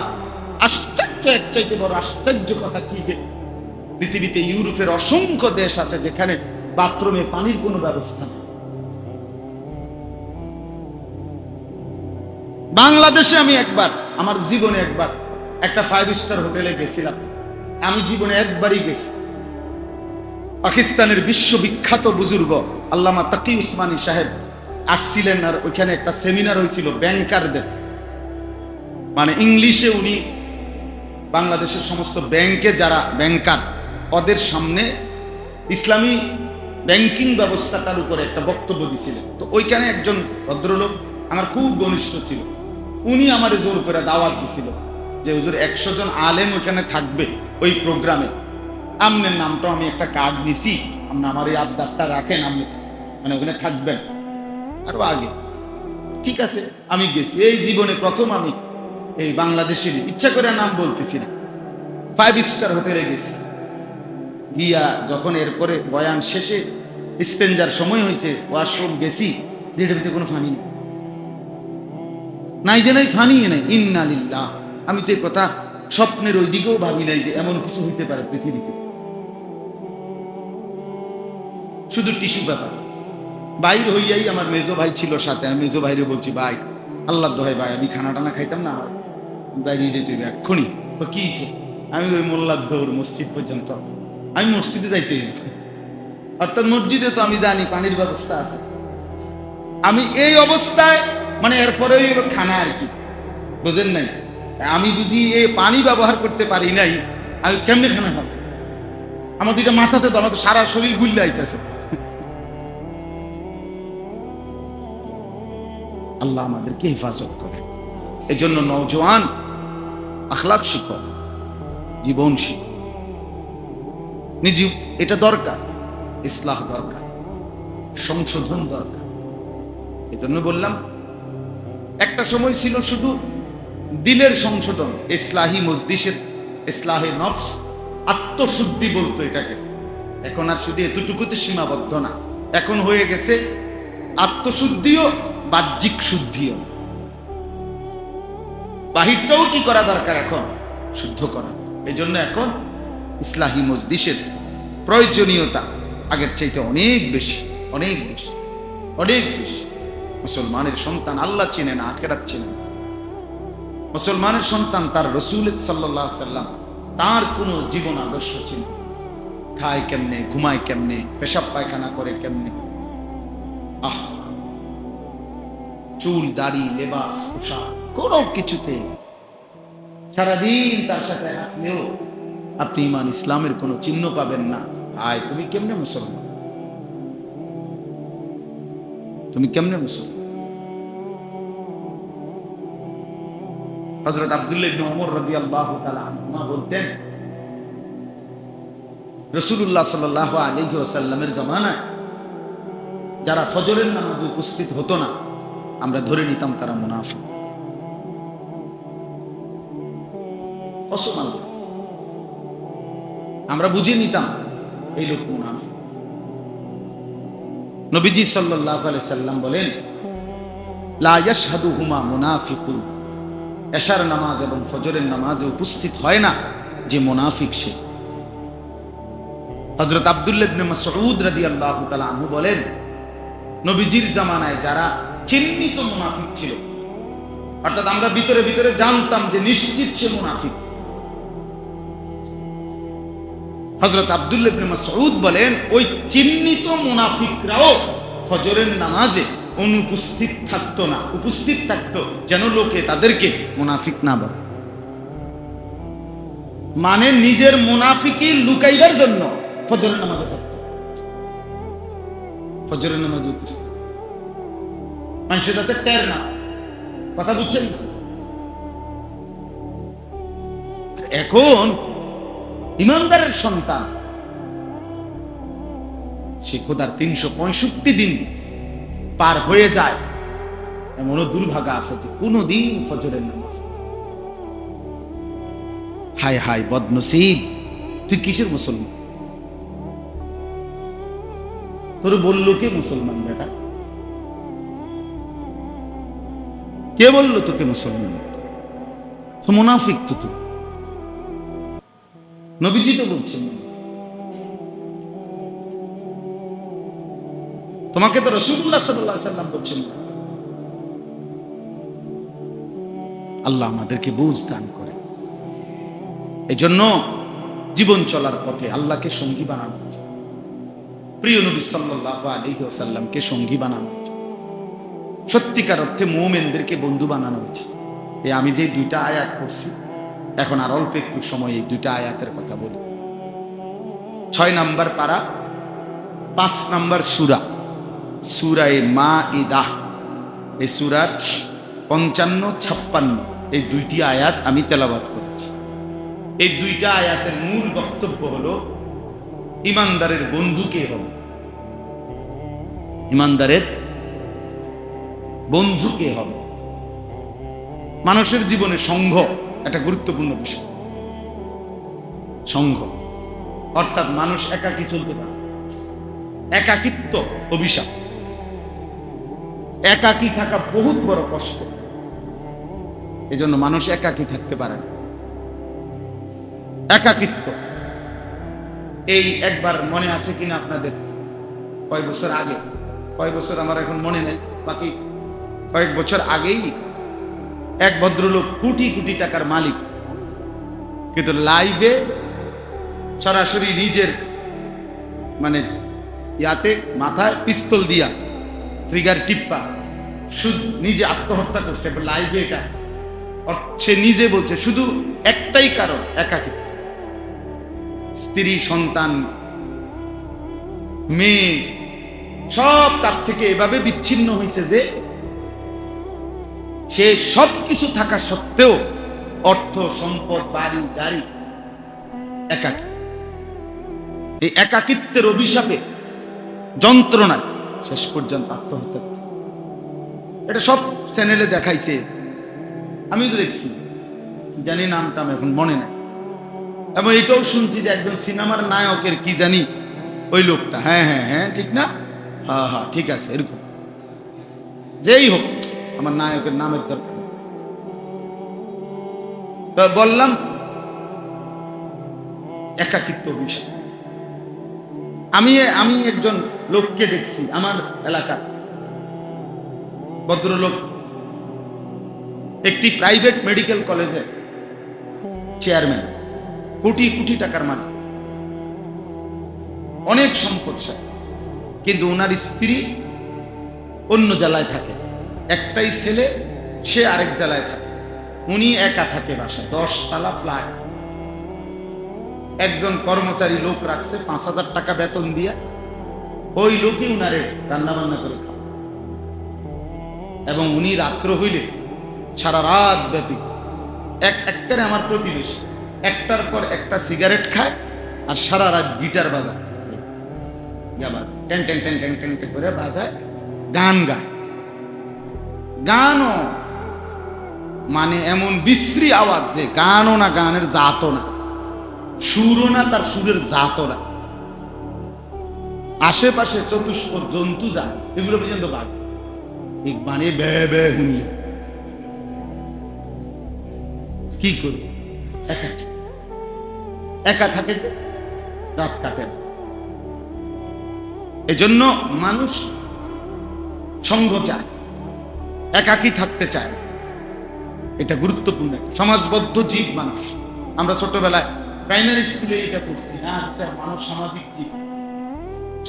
আশ্চর্য, এক চাইতে বড় আশ্চর্য কথা কি যে পৃথিবীতে ইউরোপের অসংখ্য দেশ আছে যেখানে বাথরুমে পানির কোনো ব্যবস্থা নেই। বাংলাদেশে আমি একবার, আমার জীবনে একবার একটা 5 স্টার হোটেলে গেছিলাম। আমি জীবনে একবারই গেছি। পাকিস্তানের বিশ্ববিখ্যাত বুজুর্গ আল্লামা তাকি উসমানী সাহেব আসছিলেন, আর ওইখানে একটা সেমিনার হয়েছিল ব্যাংকারদের, মানে ইংলিশে উনি বাংলাদেশের সমস্ত ব্যাংকে যারা ব্যাংকার, ওদের সামনে ইসলামী ব্যাংকিং ব্যবস্থাটার উপরে একটা বক্তব্য দিছিলেন। তো ওইখানে একজন ভদ্রলোক আমার খুব ঘনিষ্ঠ ছিল, উনি আমার জোর করে দাওয়াত দিছিল যে হুজুর 100 জন আলেম ওইখানে থাকবে ওই প্রোগ্রামে, আপনার নামটা আমি একটা কার্ড নিছি, আপনি আমার এই আবদারটা রাখেন, আপনি মানে ওখানে থাকবেন। আরো আগে ঠিক আছে, আমি গেছি। এই জীবনে প্রথম আমি এই বাংলাদেশের, ইচ্ছা করে নাম বলতেছি না, 5 স্টার হোটেলে গেছি। গিয়া যখন এরপরে বয়ান শেষে ইস্তেঞ্জার সময় হয়েছে, ওয়াশরুম গেছি, যেটার ভিতরে কোনো ফানি নেই, নাই যে নাই, ফানি নাই। ইন্না লিল্লাহ, আমি তো এই কথা স্বপ্নের ওই দিকেও ভাবি নাই যে এমন কিছু হইতে পারে পৃথিবীতে। শুধু টিস্যু পেপার। বাইর হইয়াই আমার মেজো ভাই ছিল সাথে, আমি মেজো ভাইরে বলছি, ভাই আল্লাহর দোহাই ভাই, আমি খানা টানা খাইতাম না, বাইরে যেতে হইবে এক্ষুনি। তো কি হইছে? আমি ওই মোল্লার দৌড় মসজিদ পর্যন্ত, আমি মসজিদে যাইতে হইবে, অর্থাৎ মসজিদে তো আমি জানি পানির ব্যবস্থা আছে। আমি এই অবস্থায়, মানে এরপরে খানা আর কি, বুঝেন নাই? আমি বুঝি এই পানি ব্যবহার করতে পারি নাই, আমি কেমনে খানা খাবো? আমার দুইটা মাথাতে তো, আমার তো সারা শরীর গুল্লে আইতেছে। আল্লাহ আমাদেরকে হেফাজত করে। এই জন্য নওজোয়ান, আখলাক শিখো, জীবন শিখো, এটা দরকার, ইসলাহ দরকার, সংশোধন দরকার। এই জন্য বললাম, একটা সময় ছিল শুধু দিলের সংশোধন, ইসলাহি মজলিসের, ইসলাহি নফস, আত্মশুদ্ধি বলতো এটাকে। এখন আর শুধু এতটুকুতে সীমাবদ্ধ না, এখন হয়ে গেছে আত্মশুদ্ধিও বাহ্যিক শুদ্ধিও। বাহিরটাও কি করা দরকার, এখন শুদ্ধ করা। এই জন্য এখন ইসলাহি মজলিসের প্রয়োজনীয়তা আগের চাইতে অনেক বেশি, অনেক বেশি, অনেক বেশি। মুসলমানের সন্তান আল্লাহ চেনে না, আখিরাত চেনে না। মুসলমানের সন্তান তার রাসূল সাল্লাল্লাহু আলাইহি সাল্লাম, তার কোনো জীবন আদর্শ ছিল, খায় কেমনে, ঘুমায় কেমনে, পেশাব পায়খানা করে কেমনে, চুল দাড়ি, লেবাস, পোশাক, কোনো কিছুতে সারাদিন তার সাথে আপনিও, আপনি ইমান ইসলামের কোনো চিহ্ন পাবেন না। আয় তুমি কেমনে মুসলমান, তুমি কেমনে মুসলমান? হযরত আব্দুল্লাহ ইবনে ওমর রাদিয়াল্লাহু তাআলা আনহুমা বলতেন, রাসূলুল্লাহ সাল্লাল্লাহু আলাইহি ওয়াসাল্লামের জামানায় যারা ফজরের নামাজে উপস্থিত হতো না, আমরা ধরে নিতাম তারা মুনাফিক। আমরা বুঝে নিতাম এই লোক মুনাফিক। নবীজি সাল্লাল্লাহু আলাইহি সাল্লাম বলেন, লা ইয়াশহাদুহুমা মুনাফিকুন, এশার নামাজ এবং ফজরের নামাজে উপস্থিত হয় না যে মুনাফিক সে। হযরত আব্দুল্লাহ ইবনে মাসউদ রাদিয়াল্লাহু তাআলা আনহু বলেন, নবীজির জামানায় যারা চিহ্নিত মুনাফিক ছিল, অর্থাৎ আমরা ভিতরে ভিতরে জানতাম যে নিশ্চিত সে মুনাফিক, হযরত আব্দুল্লাহ ইবনে মাসউদ বলেন ওই চিহ্নিত মুনাফিকরাও ফজরের নামাজে অনুপস্থিত থাকতো না, উপস্থিত থাকতো যেন লোকে তাদেরকে মুনাফিক না বলে। মানে নিজের মুনাফিকি লুকাইবার জন্য ফজরের নামাজে থাকতো, ফজরের নামাজে উপস্থিত, মানুষ যাতে টের না। কথা বুঝছেন? এখন ইমানদারের সন্তান সে খোদার 365 দিন পার হয়ে যায়, এমনও দুর্ভাগা আছে যে কোনদিন ফজরের নামাজ। হায় হায় বদনসিব, তুই কিসের মুসলমান? তোর বললো কে মুসলমান? বেটা কে বললো তোকে মুসলমান? তো মুনাফিক তো তুই। নবীজি তো বলছেন, তোমাকে তো রাসূলুল্লাহ সাল্লাল্লাহু আলাইহি সাল্লাম বলছেন। আল্লাহ আমাদেরকে বুঝ দান করে। এজন্য জীবন চলার পথে আল্লাহকে সঙ্গী বানানো উচিত, প্রিয় নবী সাল্লাল্লাহু আলাইহি ওয়াসাল্লামকে সঙ্গী বানানো উচিত, সত্যিকার অর্থে মুমিনদেরকে বন্ধু বানানো উচিত। এই আমি যে দুইটা আয়াত পড়ছি, এখন আর অল্প একটু সময় এই দুইটা আয়াতের কথা বলি। 6 নম্বর পারা, 5 নম্বর সূরা, সূরায়ে মাইদা। এই সূরার 55-56 এই দুইটি আয়াত আমি তেলাওয়াত করেছি। এই দুইটা আয়াতের মূল বক্তব্য হলো ইমানদারের বন্ধু কে হবে, ইমানদারের বন্ধু কে হবে। মানুষের জীবনে সংঘ একটা গুরুত্বপূর্ণ বিষয়। সংঘ অর্থাৎ মানুষ একাকী চলতে পারে, একাকিত্ব অভিশাপ, একাকী থাকা বহুত বড় কষ্ট। এজন্য মানুষ একাকী থাকতে পারে না। একাকিত্ব এই একবার মনে আছে কিনা আপনাদের, কয়েক বছর আগে, কয়েক বছর আমার এখন মনে নেই, বাকি কয়েক বছর আগেই এক ভদ্রলোক কোটি কোটি টাকার মালিক, কিন্তু লাইভে সরাসরি নিজের মানে ইয়াতে মাথায় পিস্তল দিয়া ট্রিগার টিপ্পা শুধু নিজে আত্মহত্যা করছে লাইভে। এটা সে নিজে বলছে শুধু একটাই কারণ, একাকিত্ব। স্ত্রী, সন্তান, মেয়ে সব তার থেকে এভাবে বিচ্ছিন্ন হয়েছে যে সে সবকিছু থাকা সত্ত্বেও অর্থ, সম্পদ, বাড়ি, গাড়ি, একাকী। এই একাকিত্বের অভিশাপে, যন্ত্রণায় শেষ পর্যন্ত আত্মহত্যা করে। এটা সব চ্যানেলে দেখাইছে, আমি তো দেখছি, জানি নামটা এখন মনে নাই। এবং এটাও শুনছি যে একজন সিনেমার নায়কের কি জানি ওই লোকটা, হ্যাঁ হ্যাঁ হ্যাঁ ঠিক না, হ্যাঁ হ্যাঁ ঠিক আছে, এরকম যেই হোক, আমার নায়কের নামের দরকার। তো বললাম একাকিত্ব বিষয়। আমি একজন লোককে দেখছি আমার এলাকার ভদ্রলোক, একটি প্রাইভেট মেডিকেল কলেজের চেয়ারম্যান, কোটি কোটি টাকার মালিক, অনেক সম্পদশালী, কিন্তু ওনার স্ত্রী অন্য জেলায় থাকে, একটাই ছেলে, সে আরেক জেলায় থাকে, উনি একা থাকে বাসায়, 10 তলা ফ্ল্যাট। একজন কর্মচারী লোক রাখছে 5,000 টাকা বেতন দিয়া, ওই লোকই উনারে রান্না বান্না করে খায়। এবং উনি রাত্র হইলে সারা রাত ব্যাপী একবারে আমার প্রতিবেশী, একটার পর একটা সিগারেট খায় আর সারা রাত গিটার বাজায়, ten ten ten ten ten ten করে বাজায়, গান গায়। গানও মানে এমন বিশ্রী আওয়াজ যে গানও না, গানের জাতও না, সুরও না, তার সুরের জাতও না। আশেপাশে চতুষ্পদ জন্তু যায়, এগুলো পর্যন্ত বাঘ মানে বে বে হুনি। কি করবে? একা থাকে যে, রাত কাটে। এজন্য মানুষ সঙ্গ চায়, একাকী থাকতে চায়। এটা গুরুত্বপূর্ণ, সমাজবদ্ধ জীব মানুষ। আমরা ছোটবেলায় প্রাইমারি স্কুলে এটা পড়ছি, মানুষ সামাজিক জীব,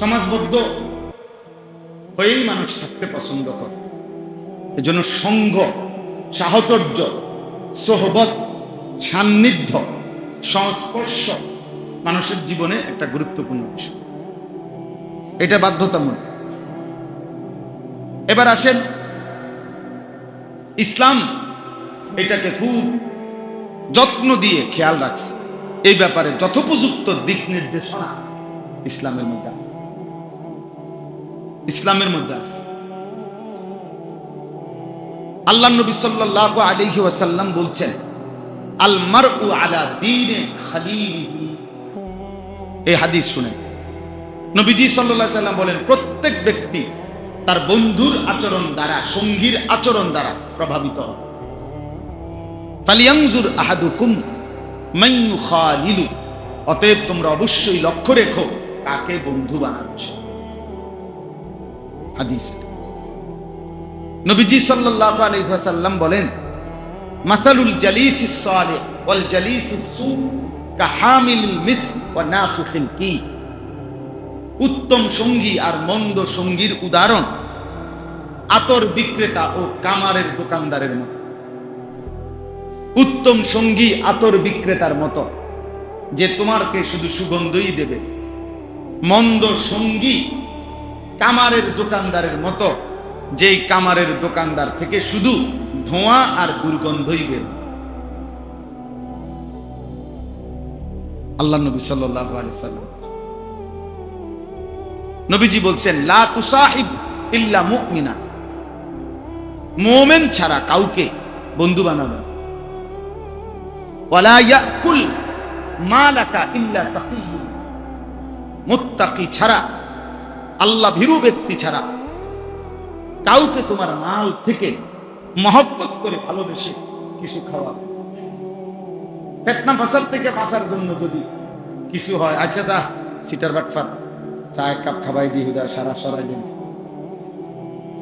সমাজবদ্ধ হয়েই মানুষ থাকতে পছন্দ করে। এজন্য সঙ্গ, সাহচর্য, সোহবত, সান্নিধ্য, সংস্পর্শ মানুষের জীবনে একটা গুরুত্বপূর্ণ বিষয়, এটা বাধ্যতামূলক। এবার আসেন, ইসলাম এটাকে খুব যত্ন দিয়ে খেয়াল রাখছে। এই ব্যাপারে যথোপযুক্ত দিক নির্দেশনা ইসলামের মধ্যে আছে, ইসলামের মধ্যে আছে। আল্লাহ নবী সাল্লাল্লাহু আলাইহি ওয়াসাল্লাম বলছেন, আল মারউ আলা দীনে খালিলিহি। এই হাদিস শুনেন, নবীজি সাল্লাল্লাহু আলাইহি ওয়াসাল্লাম বলেন, প্রত্যেক ব্যক্তি তার বন্ধুর আচরণ দ্বারা, সঙ্গীর আচরণ দ্বারা প্রভাবিত হয়। ফালিয়ানজুর আহাদুকুম মান ইউখালিলু, অতএব তোমরা অবশ্যই লক্ষ্য রেখো কাকে বন্ধু বানাচ্ছ। হাদিস। নবীজি সাল্লাল্লাহু আলাইহি ওয়াসাল্লাম বলেন, মাসালুল জালিসিস সালিহ ওয়াল জালিসিস সু কাহামিলিল মিসক ওয়া নাফিখিল কি। উত্তম সঙ্গী আর মন্দ সঙ্গীর উদাহরণ আতর বিক্রেতা ও কামারের দোকানদারের মতো। উত্তম সঙ্গী আতর বিক্রেতার মতো, যে তোমাকে শুধু সুগন্ধই দেবে। মন্দ সঙ্গী কামারের দোকানদারের মতো, যেই কামারের দোকানদার থেকে শুধু ধোঁয়া আর দুর্গন্ধই বের। আল্লাহ নবী সাল্লাল্লাহু আলাইহি সাল্লাম নবীজি বলছেন, লা তুসাহিব ইল্লা মুমিনা, মুমিন ছাড়া কাউকে বন্ধু বানাবে। ওয়ালা ইয়াকুল মালাকা ইল্লা তাকিয়্যুন, মুত্তাকি ছাড়া, আল্লাহ ভীরু ব্যক্তি ছাড়া কাউকে তোমার মাল থেকে মহব্বত করে ভালোবেসে কিছু খাওয়াবে। ফিতনা ফাসাদ থেকে বাঁচার জন্য যদি কিছু হয়, আচ্ছা যা সিটার বাটফার চা এক কাপ খাবাই দিই, হুদা সারা সরাই দিন,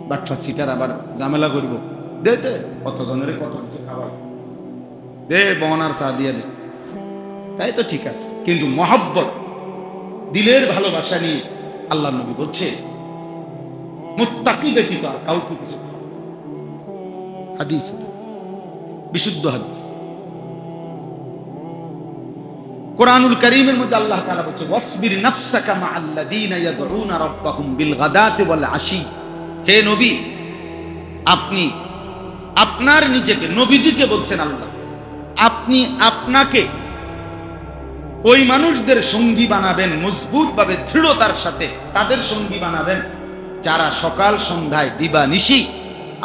বাটফার সিটার আবার ঝামেলা করবো, দে দে কতজনের কত কিছু খাবার দে, বনার চা দিয়ে দে, তাই তো ঠিক আছে। কিন্তু মহব্বত, দিলের ভালোবাসা নিয়ে আল্লাহ নবী বলছে, মুত্তাকি ব্যতীত আর কাউকে কিছু। হাদিস, বিশুদ্ধ হাদিস। কোরআনুল কারীমের মধ্যে আল্লাহ তাআলা বলছে, ওয়াসবির নাফসাকা মাআল্লাযীনা ইয়াদউনা রাব্বাহুম বিল গাদাতি ওয়াল আশি। হে নবী, আপনি আপনার নিজেকে, নবীজিকে বলছেন আল্লাহ, আপনি আপনাকে ওই মানুষদের সঙ্গী বানাবেন, মজবুত ভাবে দৃঢ়তার সাথে তাদের সঙ্গী বানাবেন যারা সকাল সন্ধ্যায় দিবানিশি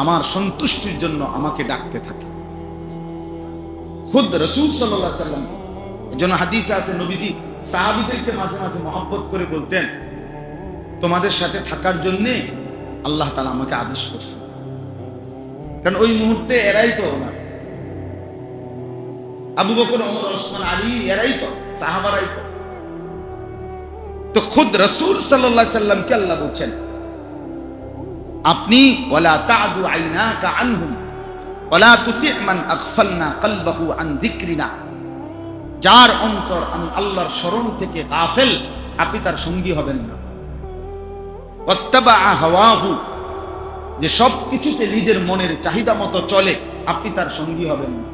আমার সন্তুষ্টির জন্য আমাকে ডাকতে থাকে। খুদ রাসূল সাল্লাল্লাহু আলাইহি ওয়াসাল্লাম, এজন্য হাদিসে আছে নবীজি সাহাবীদেরকে মাঝে মাঝে মহব্বত করে বলতেন, তোমাদের সাথে থাকার জন্য আল্লাহ তাআলা আমাকে আদেশ করছেন। কারণ ওই মুহূর্তে এরাই তো না, আবু বকর, ওমর, ওসমান, আলী, এরাই তো, সাহাবারাই তো। তো খুদ রাসূল সাল্লাল্লাহু আলাইহি ওয়াসাল্লামকে আল্লাহ বলছেন, আপনি ওয়ালা তা'দু আইনাকা আনহুম ওয়ালা তুতি' মান আগফালনা কলবহু আন যিকরিনা, যার অন্তর আমি আল্লাহর স্মরণ থেকে গাফেল, আপনি তার সঙ্গী হবেন না। ওয়াত্তাবা হাওয়াহু, যে সব কিছুতে নিজের মনের চাহিদা মতো চলে, আপনি তার সঙ্গী হবেন না।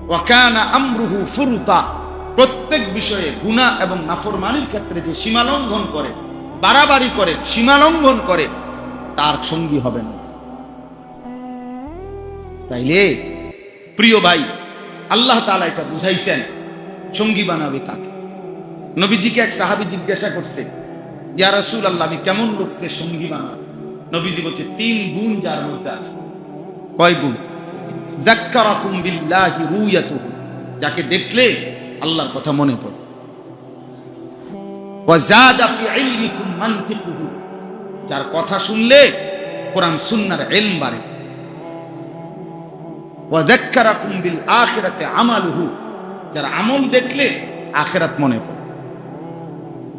ওয়া কানা আমরুহু ফুরুতা, প্রত্যেক বিষয়ে গুনাহ এবং নাফরমানির ক্ষেত্রে যে সীমালঙ্ঘন করে, বাড়াবাড়ি করে, সীমালঙ্ঘন করে, তার সঙ্গী হবেন না। তাইলে প্রিয় ভাই, আল্লাহ তাআলা এটা বুঝাইছেন সঙ্গী বানাবে কাকে। নবীজিকে এক সাহাবী জিজ্ঞাসা করছে, ইয়া রাসূলুল্লাহ, আমি কেমন লোককে সঙ্গী বানাবো? নবীজি বলছে 3 গুণ যার মধ্যে আছে। কয় গুণ? যাক্কারাকুম বিল্লাহি রুয়াতুহু, যাকে দেখলে আল্লাহর কথা মনে পড়ে। ওয়া যাদা ফি ইলমিকুম মানতিকুহু, যার কথা শুনলে কোরআন সুন্নাহর ইলম বাড়ে। ওয়া যাক্কারাকুম বিল আখিরাতি আমালুহু, যার আমল দেখলে আখিরাত মনে পড়ে,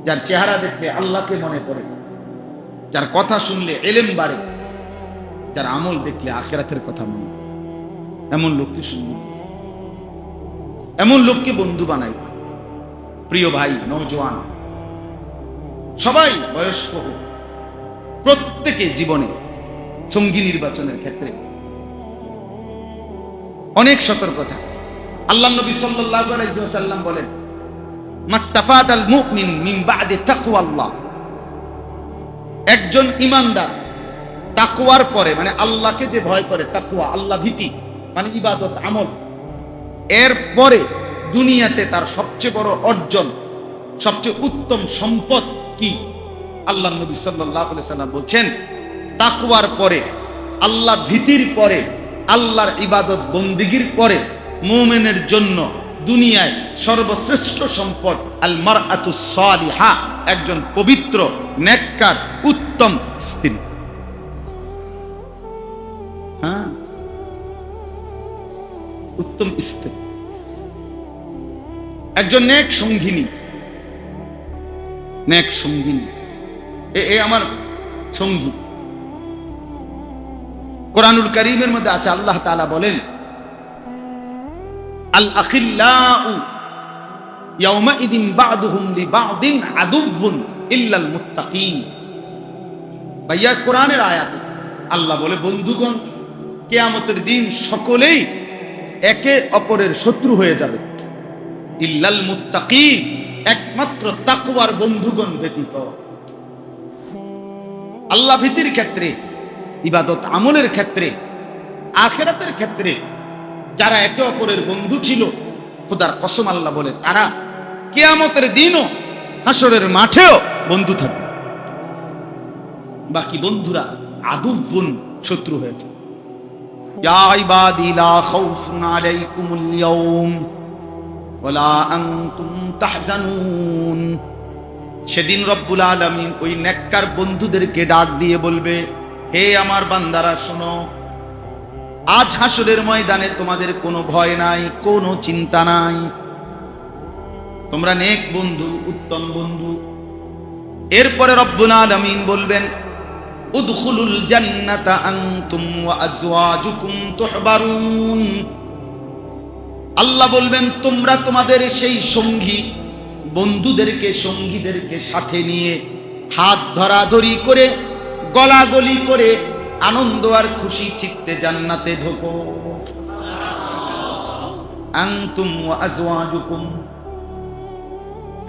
যার চেহারা দেখলে আল্লাহকে মনে পড়ে, যার কথা শুনলে ইলম বাড়ে, যার আমল দেখলে আখিরাতের কথা মনে পড়ে, এমন লোককে সঙ্গী, এমন লোককে বন্ধু বানাইবা। প্রিয় ভাই, নওজোয়ান সবাই, বয়স্ক হোক, প্রত্যেকে জীবনে সঙ্গী নির্বাচনের ক্ষেত্রে অনেক সতর্কতা। আল্লাহ নবী সাল্লাল্লাহু আলাইহি ওয়াসাল্লাম বলেন, মাস্তাফাদাল মুমিন মিন বা'দি তাকওয়াল্লাহ, একজন ঈমানদার তাকওয়ার পরে, মানে আল্লাহকে যে ভয় করে, তাকওয়া আল্লাহ ভীতি মানে ইবাদত আমল, এর পরে দুনিয়াতে তার সবচেয়ে বড় অর্জন, সবচেয়ে উত্তম সম্পদ কি? আল্লাহ নবী সাল্লাল্লাহু আলাইহি ওয়াসাল্লাম বলছেন, তাকওয়ার পরে, আল্লাহ ভীতির পরে, আল্লাহর ইবাদত বন্দিগির পরে মুমিনের জন্য দুনিয়ায় সর্বশ্রেষ্ঠ সম্পদ আল মারআতুস সালিহা, একজন পবিত্র নেককার উত্তম স্ত্রী। হ্যাঁ, উত্তম স্ত্রী, একজন নেক সঙ্গিনী, নেক সঙ্গিনী, এ আমার সঙ্গী। কোরআনুল কারীমের মধ্যে আছে, আল্লাহ তাআলা বলেন, আল আখিল্লাউ ইয়াউমাইদিন বা'দুহুম লিবা'দিন আদুউন ইল্লাল মুত্তাকিন। ভাইয়া, কোরআনের আয়াতে আল্লাহ বলে, বন্ধুগণ কিয়ামতের দিন সকলেই একে অপরের শত্রু হয়ে যাবে, ইল্লাল মুত্তাকিন, একমাত্র তাকওয়ার বন্ধুগণ ব্যতীত। আল্লাহ ভীতির ক্ষেত্রে, ইবাদত আমলের ক্ষেত্রে, আখিরাতের ক্ষেত্রে যারা একে অপরের বন্ধু ছিল, খোদার কসম আল্লাহ বলে, তারা কিয়ামতের দিনও হাসরের মাঠেও বন্ধু থাকবে। বাকি বন্ধুরা আদুউন, শত্রু হয়েছে। ইয়া ইবাদি লা খাউফুন আলাইকুমুল ইয়াউম ওয়ালা আনতুম তাহজানুন। সেদিন রব্বুল আলামিন ওই নেককার বন্ধুদেরকে ডাক দিয়ে বলবে, হে আমার বান্দারা শোনো, আজ হাসরের ময়দানে তোমাদের কোনো ভয় নাই, কোনো চিন্তা নাই, তোমরা নেক বন্ধু, উত্তম বন্ধু। এরপরে রব্বুল আলামিন বলবেন, উদখুলুল জান্নাতা আনতুম ওয়া আজওয়াজুকুম তুহবারুন। আল্লাহ বলবেন, তোমরা তোমাদের সেই সঙ্গী বন্ধুদেরকে, সঙ্গীদেরকে সাথে নিয়ে হাত ধরাধরি করে, গলাগলি করে, আনন্দ আর খুশি চিত্তে জান্নাতে ঢোকো। আনতুম ওয়া আজওয়াজুকুম,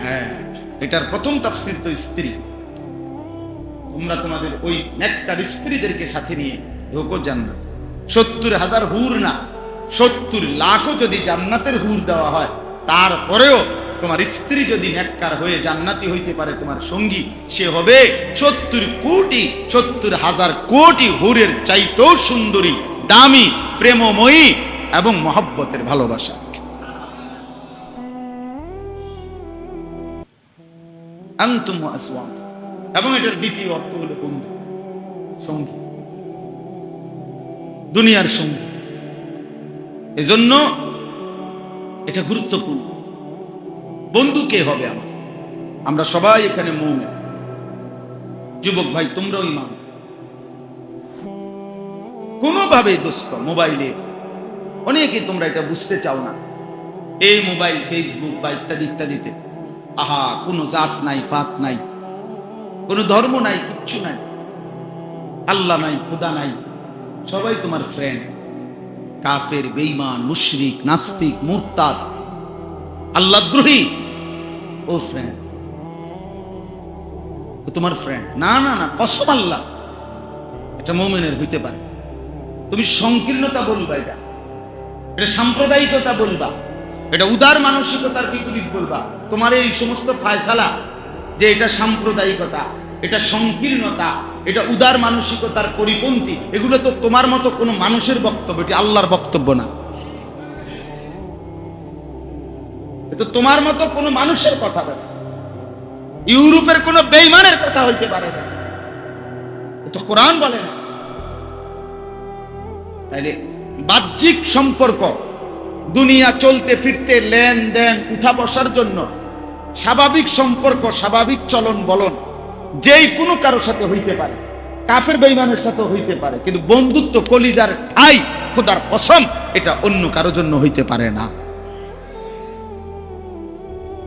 হ্যাঁ, এটার প্রথম তাফসীর তো স্ত্রী। তোমরা তোমাদের ওই নেককার স্ত্রীদেরকে সাথে নিয়ে ঢোকো জান্নাত। 70,000 হুর না, 70 লাখও যদি জান্নাতের হুর দেওয়া হয়, তারপরেও তোমার স্ত্রী যদি নেককার হয়ে জান্নাতি হইতে পারে, তোমার সঙ্গী, সে হবে 70,000 কোটি হুরের চাইতেও সুন্দরী, দামি, প্রেমময়ী এবং মহব্বতের ভালোবাসা। আনতুম ওয়া আসওয়াজ, এবং এটার দ্বিতীয় অর্থ হলো বন্ধু, সঙ্গী, দুনিয়ার সঙ্গী। এজন্য এটা গুরুত্বপূর্ণ। বন্ধু কে হবে আমার? আমরা সবাই এখানে মুমিন। যুবক ভাই, তোমরাও ঈমান, কোনোভাবে দোস্ত, মোবাইলে অনেকে তোমরা এটা বুঝতে চাও না, এই মোবাইল, ফেসবুক বা ইত্যাদি ইত্যাদিতে, আহা, কোনো জাত নাই, ফাত নাই, কোনো ধর্ম নাই, কিচ্ছু নাই, আল্লাহ নাই, খোদা নাই, সবাই তোমার ফ্রেন্ড। কাফের, বেঈমান, মুশরিক, নাস্তিক, মুরতাদ, আল্লাহদ্রোহী, ও ফ্রেন্ড, ও তোমার ফ্রেন্ড। না না না, কসম আল্লাহ, এটা মুমিনের হইতে পারে। তুমি সংকীর্ণতা বলবা, এটা এটা সাম্প্রদায়িকতা বলবা, এটা উদার মানসিকতার বিপরীত বলবা। তোমার এই সমস্ত ফায়সালা যে এটা সাম্প্রদায়িকতা, এটা সংকীর্ণতা, এটা উদার মানসিকতার পরিপন্থী, এগুলো তো তোমার মতো কোনো মানুষের বক্তব্য, এটি আল্লাহর বক্তব্য না। এটা তোমার মতো কোনো মানুষের কথা বলে, ইউরোপের কোনো বেঈমানের কথা হইতে পারে না, তো কোরআন বলে না। তাইলে বাহ্যিক সম্পর্ক, দুনিয়া চলতে ফিরতে, লেনদেন, উঠা বসার জন্য স্বাভাবিক সম্পর্ক, স্বাভাবিক চলন বলন যেই কোনো কারোর সাথে হইতে পারে, কাফের বেঈমানের সাথে হইতে পারে, কিন্তু বন্ধুত্ব, কলিজার ঠাই, খোদার কসম, এটা অন্য কারোর জন্য হইতে পারে না।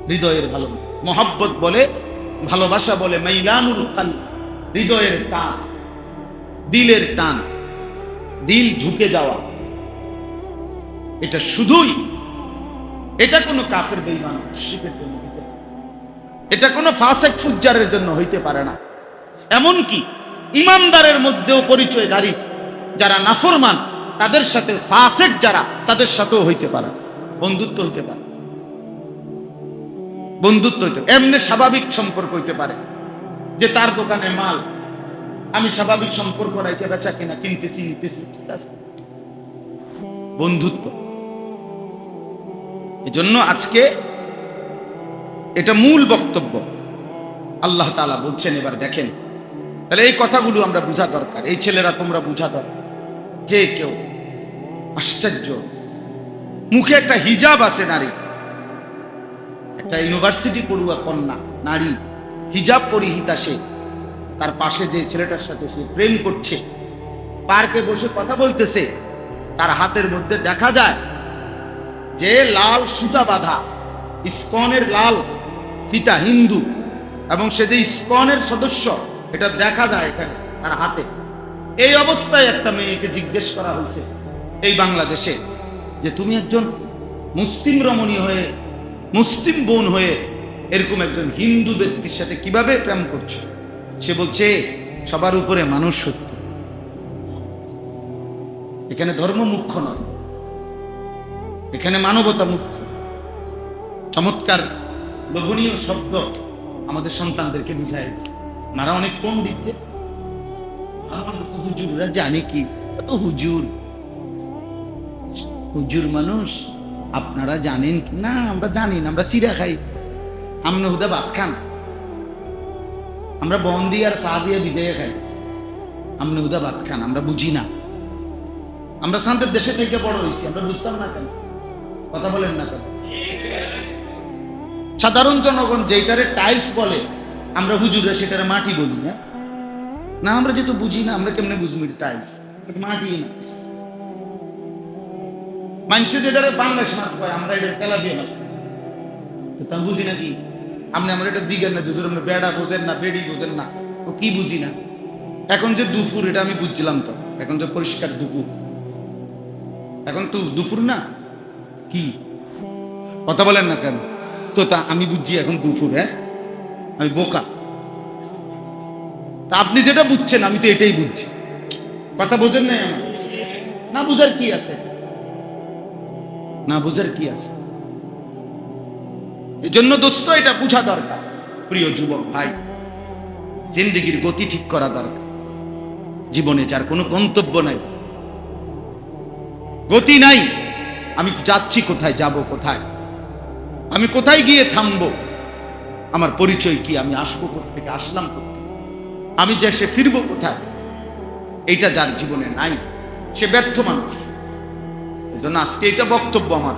হৃদয়ের ভালো মহব্বত বলে, ভালোবাসা বলে মাইলানুল কালব, হৃদয়ের টান, দিলের টান, দিল ঝুঁকে যাওয়া, এটা শুধুই, এটা কোনো কাফের বেঈমান মুশরিকের জন্য হইতে পারে, এটা কোনো ফাসিক ফুজ্জারের জন্য হইতে পারে না। এমনকি ইমানদারের মধ্যেও পরিচয়ধারী যারা নাফরমান, তাদের সাথে ফাসিক যারা, তাদের সাথেও হইতে পারে, বন্ধুত্ব হইতে পারে, বন্ধুত্ব হইতে এমনি স্বাভাবিক সম্পর্ক হইতে পারে, যে তার দোকানে মাল, আমি স্বাভাবিক সম্পর্ক রাখে বেচা কিনা, কিনতেছি নিতেছি, ঠিক আছে, বন্ধুত্ব। এজন্য আজকে এটা মূল বক্তব্য আল্লাহ তাআলা বলছেন। এবার দেখেন, তাহলে এই কথাগুলো আমরা বোঝা দরকার, এই ছেলেরা তোমরা বোঝা দরকার। যে কেউ, আশ্চর্য, মুখে একটা হিজাব আছে নারী, একটা ইউনিভার্সিটি পড়ুয়া কন্যা নারী, হিজাব পরিহিতা, সে তার পাশে যে ছেলেটার সাথে সে প্রেম করছে, পার্কে বসে কথা বলতেছে, তার হাতের মধ্যে দেখা যায় যে লাল সুতা বাঁধা ইসকনের লাল ফিতা, হিন্দু, এবং সে যে ইসকনের সদস্য, এটা দেখা যায় এখানে তার হাতে। এই অবস্থায় একটা মেয়েকে জিজ্ঞেস করা হয়েছে এই বাংলাদেশে যে তুমি একজন মুসলিম রমণী হয়ে, মুসলিম বোন হয়ে এরকম একজন হিন্দু ব্যক্তির সাথে কিভাবে প্রেম করছো? সে বলছে সবার উপরে মানুষ সত্য, এখানে ধর্ম মুখ্য নয়, এখানে মানবতা মুখ্য। চমৎকার লোভনীয় শব্দ আমাদের সন্তানদেরকে বুঝায় দিচ্ছে। ওনারা অনেক পণ্ডিত, যে হুজুররা জানে কি, তো হুজুর, হুজুর মানুষ, আপনারা জানেন কি না? আমরা জানি না, আমরা চিরা খাই, আমনে হুদা ভাত খান, আমরা বন্দি আর চা দিয়ে ভিজাইয়া খাই, আমনে হুদা ভাত খান, আমরা বুঝি না। আমরা শান্তের দেশে থেকে বড় হয়েছি, আমরা বুঝতাম না কেন? কথা বলেন না কেন? সাধারণ জনগণ যেটারে টাইলস বলে, আমরা হুজুররা সেটারে মাটি বলি না। না, আমরা যেহেতু বুঝি না, আমরা কেমনে বুঝবো টাইলস? মাটি না। মানুষে যেটারে পাঙ্গাস মাছ পায়, আমরা এটা তেলাপিয়া মাছ, তো তা বুঝি না কি? আপনি আমরা এটা জিগেন না, হুজুর আমরা বেড়া বোঝেন না, বেড়ি বোঝেন না, তো কি বুঝি না? এখন যে দুপুর, এটা আমি বুঝছিলাম তো, এখন যে পরিষ্কার দুপুর, এখন তো দুপুর না, কি কথা বলেন না কেন? তো তা আমি বুঝছি এখন দুপুর। হ্যাঁ, আমি বোকা? তা আপনি যেটা বুঝছেন আমি তো এটাই বুঝছি। কথা বোঝেন নাই আমার? না বুঝার কি আছে? না বুঝার কি আছে? এই জন্য দোস্ত, এটা বুঝা দরকার। প্রিয় যুবক ভাই, জিন্দেগির গতি ঠিক করা দরকার। জীবনে যার কোনো গন্তব্য নাই, গতি নাই, আমি যাচ্ছি কোথায়, যাব কোথায়, আমি কোথায় গিয়ে থামবো, আমার পরিচয় কি, আমি আসবো কোথেকে, আসলাম কোথেকে, আমি যে সে ফিরবো কোথায়, এইটা যার জীবনে নাই, সে ব্যর্থ মানুষ। এজন্য আজকে এটা বক্তব্য আমার,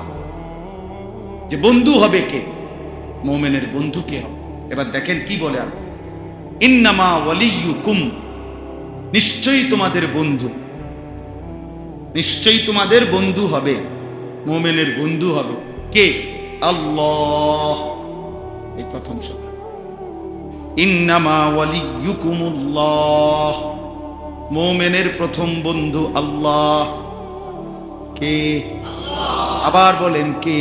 যে বন্ধু হবে কে? মুমিনের বন্ধু কে হবে? এবার দেখেন কি বলে, আর ইন্নামা ওয়ালিয়ুকুম, নিশ্চয়ই তোমাদের বন্ধু, নিশ্চয়ই তোমাদের বন্ধু হবে, মুমিনের বন্ধু হবে কে? আল্লাহ। এই প্রথম শব্দ, ইন্নামা ওয়ালিয়ুকুমুল্লাহ, মুমিনের প্রথম বন্ধু আল্লাহ। কে? আবার বলেন কে?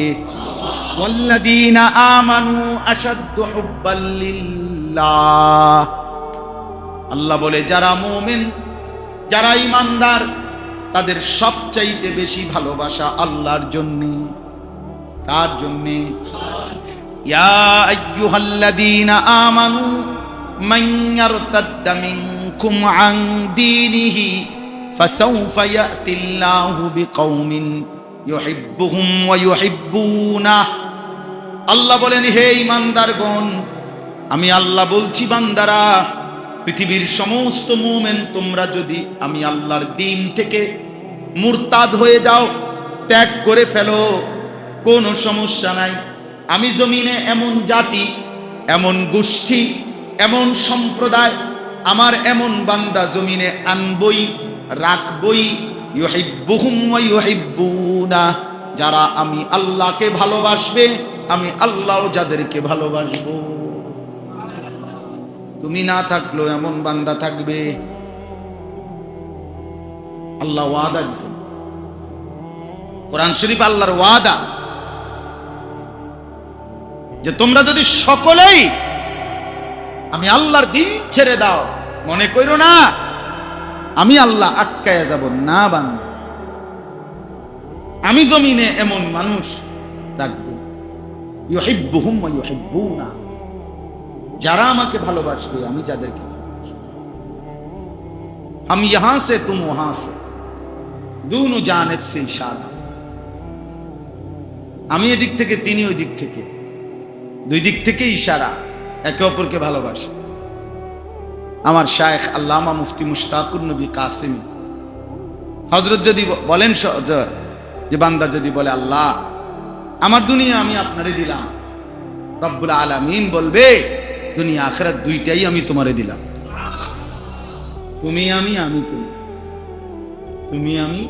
ওয়াল্লাযীনা আমানু আশাদ্দু হুব্বাল লিল্লাহ। আল্লাহ বলে যারা মুমিন, যারা ঈমানদার, তাদের সবচাইতে বেশি ভালোবাসা আল্লাহর জন্যে। কার জন্যে? ইয়া আইয়ুহাল্লাযীনা আমানু মান ইয়ারতাদ্দা মিনকুম আন দীনিহি ফাসাউফা ইয়াতিল্লাহু বিকওমিন ইউহিব্বুহুম ওয়া ইউহিব্বুনাহু। আল্লাহ বলেন, হে ঈমানদারগণ, আমি আল্লাহ বলছি, বান্দারা, পৃথিবীর সমস্ত মুমিন তোমরা যদি আমি আল্লাহর দ্বীন থেকে মুরতাদ হয়ে যাও, ত্যাগ করে ফেলো, কোনো সমস্যা নাই। আমি জমিনে এমন জাতি, এমন গোষ্ঠী, এমন সম্প্রদায়, আমার এমন বান্দা জমিনে আনবই, রাখবই, ইউহিব্বুহুম ওয়া ইউহিব্বুনা, যারা আমি আল্লাহকে ভালোবাসবে, আমি আল্লাহও যাদেরকে ভালোবাসবো। তুমি না থাকলেও এমন বান্দা থাকবে। আল্লাহ ওয়াদা দিয়েছেন, কোরআন শরীফ আল্লাহর ওয়াদা, যে তোমরা যদি সকলেই আমি আল্লাহর দ্বীন ছেড়ে দাও, মনে করো না আমি আল্লাহ আটকায়া যাব না, বান্দা আমি জমিনে এমন মানুষ রাখবো, ইউহিব্বুহুম ওয়া ইউহিব্বুনা, যারা আমাকে ভালোবাসবে, আমি যাদেরকে ভালোবাসবো। हम यहां से तुम वहां से, दोनों জানিব से ইশারা। আমি এদিক থেকে, তিনি ওই দিক থেকে, দুই দিক থেকে ইশারা, একে অপরকে ভালোবাসে। আমার শায়েখ আল্লামা মুফতি মুশতাকুর নবী কাসেমী হযরত যদি বলেন, যে বান্দা যদি বলে, আল্লাহ আমার দুনিয়া আমি আপনারে দিলাম, রব্বুল আলামিন বলবে, দুনিয়া আখিরাত দুইটাই আমি তোমারে দিলাম। তুমি আমি, আমি তুমি, তুমি আমি।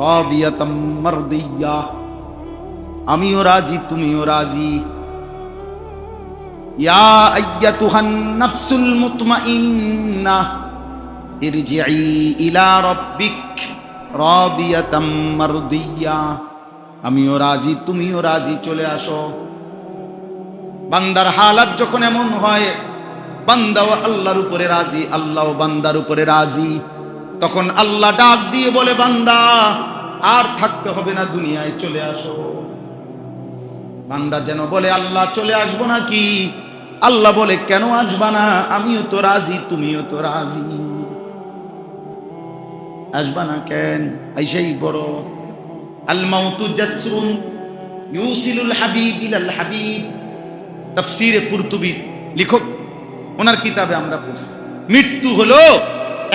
রাদিয়াতাম মারদিয়া, আমিও রাজি, তুমিও রাজি। ইয়া আইয়াতুহান নাফসুল মুতমাইন্নাহ ইরজিই ইলা রাব্বিক রাদিয়াতাম মারদিয়া, আমিও রাজি, তুমিও রাজি, চলে আসো। বান্দার হালাত যখন এমন হয়, বান্দাও আল্লাহর উপরে রাজি, আল্লাহও বান্দার উপরে রাজি, তখন আল্লাহ ডাক দিয়ে বলে, বান্দা আর থাকতে হবে না, দুনিয়ায় চলে আসো। বান্দা যেন বলে, আল্লাহ চলে আসবো নাকি? আল্লাহ বলে, কেন আসবা না? আমিও তো রাজি, তুমিও তো রাজি, আসবা না কেন? আইসাই বড়। আল মাউতু জাসরুন ইউসিলুল হাবিব ইলাল হাবিব, তাফসীরে কুরতুবী লেখক, ওনার কিতাবে আমরা পড়ছি, মৃত্যু হলো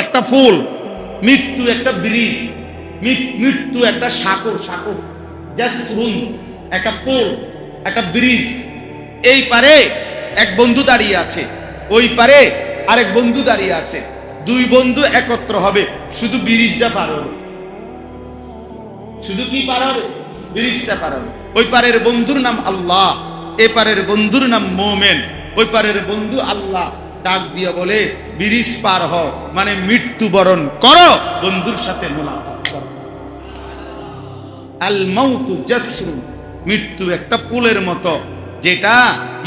একটা ফুল, মৃত্যু একটা ব্রিজ, মৃত্যু একটা সাগর, সাগর জাসরুন একটা পোল, একটা ব্রিজ। এই পারে এক বন্ধু দাঁড়িয়ে আছে, ওই পারে আরেক বন্ধু দাঁড়িয়ে আছে, দুই বন্ধু একত্র হবে, শুধু ব্রিজটা পার হবে। শুধু কি পার হবে? ব্রিজটা পার হবে। ওই পারের বন্ধুর নাম আল্লাহ, এ পারের বন্ধুর নাম মোমেন। ওই পারের বন্ধু আল্লাহ ডাক দিয়ে বলে, ব্রিজ পার হও, মানে মৃত্যুবরণ করো, বন্ধুর সাথে মোলাকাত করো। আল মাউতু জাসরুন, মৃত্যু একটা পুলের মতো, যেটা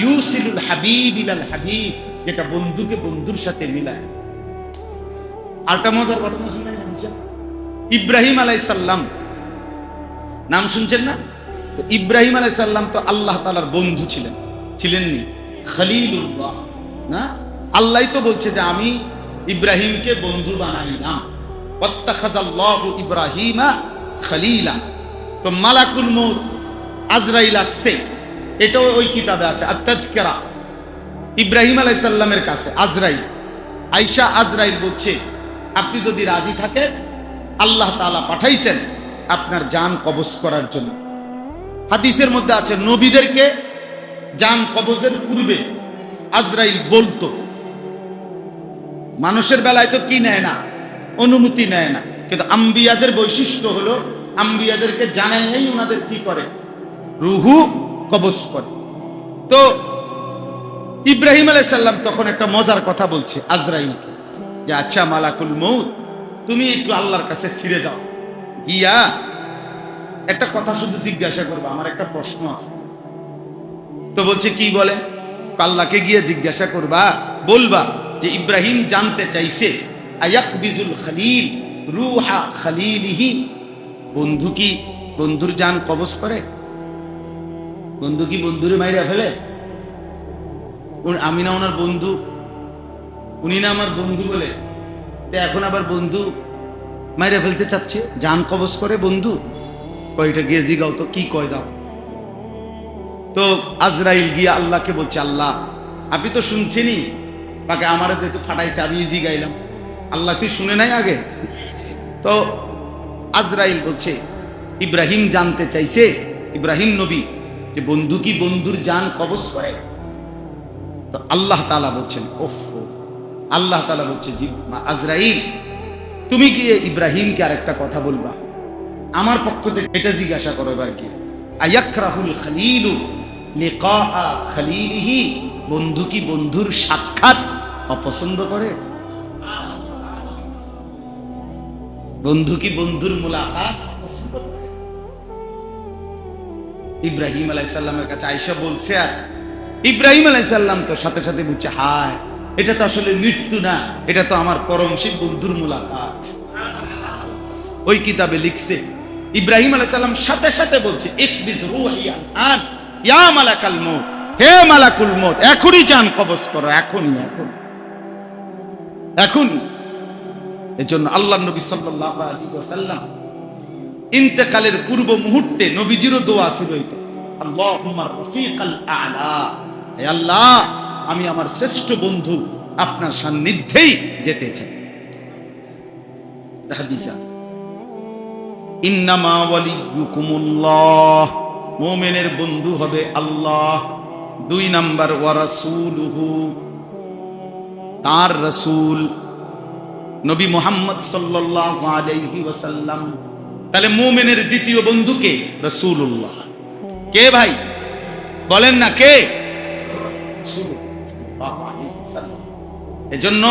ইউসিলুল হাবিব ইলাল হাবিব, যেটা বন্ধুকে বন্ধুর সাথে মিলায়। আরেকটা মজার ঘটনা শুনে, ইব্রাহিম আলাইহিস সালাম নাম শুনছেন না? তো ইব্রাহিম আলাইহিস সালাম তো আল্লাহ তাআলার বন্ধু ছিলেন, ছিলেননি? খলিলুল্লাহ না? আল্লাহই তো বলছে যে আমি ইব্রাহিমকে বন্ধু বানাইলাম, ওয়াত্তাখাযাল্লাহু ইব্রাহিমা খলিলা। তো মালাকুল মউত আজরাইল আসছে, এটাও ওই কিতাবে আছে, আত-তাযকিরা। ইব্রাহিম আলাইহিস সালামের কাছে আজরাইল আয়েশা, আজরাইল বলছে, আপনি যদি রাজি থাকেন, আল্লাহ তাআলা পাঠাইছেন আপনার জান কবজ করার জন্য। হাদিসের মধ্যে আছে, নবীদেরকে জান কবজের পূর্বে আজরাইল বলতো। মানুষের বেলায় তো কি নেয় না, অনুমতি নেয় না, কিন্তু আম্বিয়াদের বৈশিষ্ট্য হলো, আম্বিয়াদেরকে জানাই নেই, ওনাদের কি করে, রুহু কবজ করে। তো ইব্রাহিম আলাইহিস সালাম তখন একটা মজার কথা বলছে আজরাইলকে, যে আচ্ছা মালাকুল মউত, তুমি একটু আল্লাহর কাছে ফিরে যাও, গিয়া একটা কথা শুধু জিজ্ঞাসা করবা, আমার একটা প্রশ্ন আছে। তো বলছে, কি বলেন? আল্লাহকে গিয়ে জিজ্ঞাসা করবা, বলবা যে ইব্রাহিম জানতে চাইছে আয়াকবিজুল খলিল রুহা খালিলিহি, বন্ধু কি বন্ধুর জান কবজ করে? বন্ধু কি বন্ধুরে মাইরা ফেলে? আমি না ওনার বন্ধু, উনি না আমার বন্ধু বলে এখন আবার বন্ধু মাইরা ফেলতে চাচ্ছে, জান কবজ করে বন্ধু? কয়টা গিয়ে জিগাও তো কি কয় দাও। তো আজরাইল গিয়া আল্লাহকে বলছে, আল্লাহ আপনি তো শুনছেনই, তাকে আমার যেহেতু ফাটাইছে আমি জিগাইলাম, আল্লাহ তুই শুনে নাই আগে? তো আজরাইল বলছে, ইব্রাহিম জানতে চাইছে, ইব্রাহিম নবী, যে বন্ধু কি বন্ধুর জান কবজ করে? তো আল্লাহ তাআলা বলছেন, ওফ, আল্লাহ তাআলা বলছে, জি আজরাইল, তুমি কি ইব্রাহিমকে আরেকটা কথা বলবা? আমার পক্ষ থেকে এটা জিজ্ঞাসা করো এবার কি, আয়াকরাহুল খলিলু লিকা খলিলিহি, বন্ধু কি বন্ধুর সাক্ষাৎ অপছন্দ করে? বন্ধু কি বন্ধুর মুলাকাত অপছন্দ করে? ইব্রাহিম আলাইহিস সালামের কাছে আয়েশা বলছে, আর ইব্রাহিম আলাইহিস সালাম তো সাথে সাথে বলছে, হায় এটা তো আসলে মৃত্যু না, এটা তো আমার পরম সেই বন্ধুর মুলাকাত। ওই কিতাবে লিখছে, ইব্রাহিম আলাইহিস সালাম সাথে সাথে বলছে, ইকবিজ রূহি আন ইয়া মালাকাল মউত, হে মালাকুল মউত, এখনই জান কবজ করো, এখনই এখনই এখনই। এজন্য আল্লাহর নবী সাল্লাল্লাহু আলাইহি ওয়াসাল্লাম ইন্তেকালের পূর্ব মুহূর্তে নবীজিরও দোয়া ছিল এটা, আল্লাহুম্মা রফিকাল আ'লা, হে আল্লাহ আমি আমার শ্রেষ্ঠ বন্ধু আপনার সান্নিধ্যেই যেতে চাই। হাদিস আছে, ইন্নামা ওয়ালিয়ুকুমুল্লাহ, মুমিনের বন্ধু হবে আল্লাহ। 2 নাম্বার, ওয়া রাসূলুহু, তার রাসূল নবী মুহাম্মদ সাল্লাল্লাহু আলাইহি ওয়াসাল্লাম। তাহলে মুমিনের দ্বিতীয় বন্ধুকে রাসূলুল্লাহ। কে ভাই বলেন না কে? এজন্য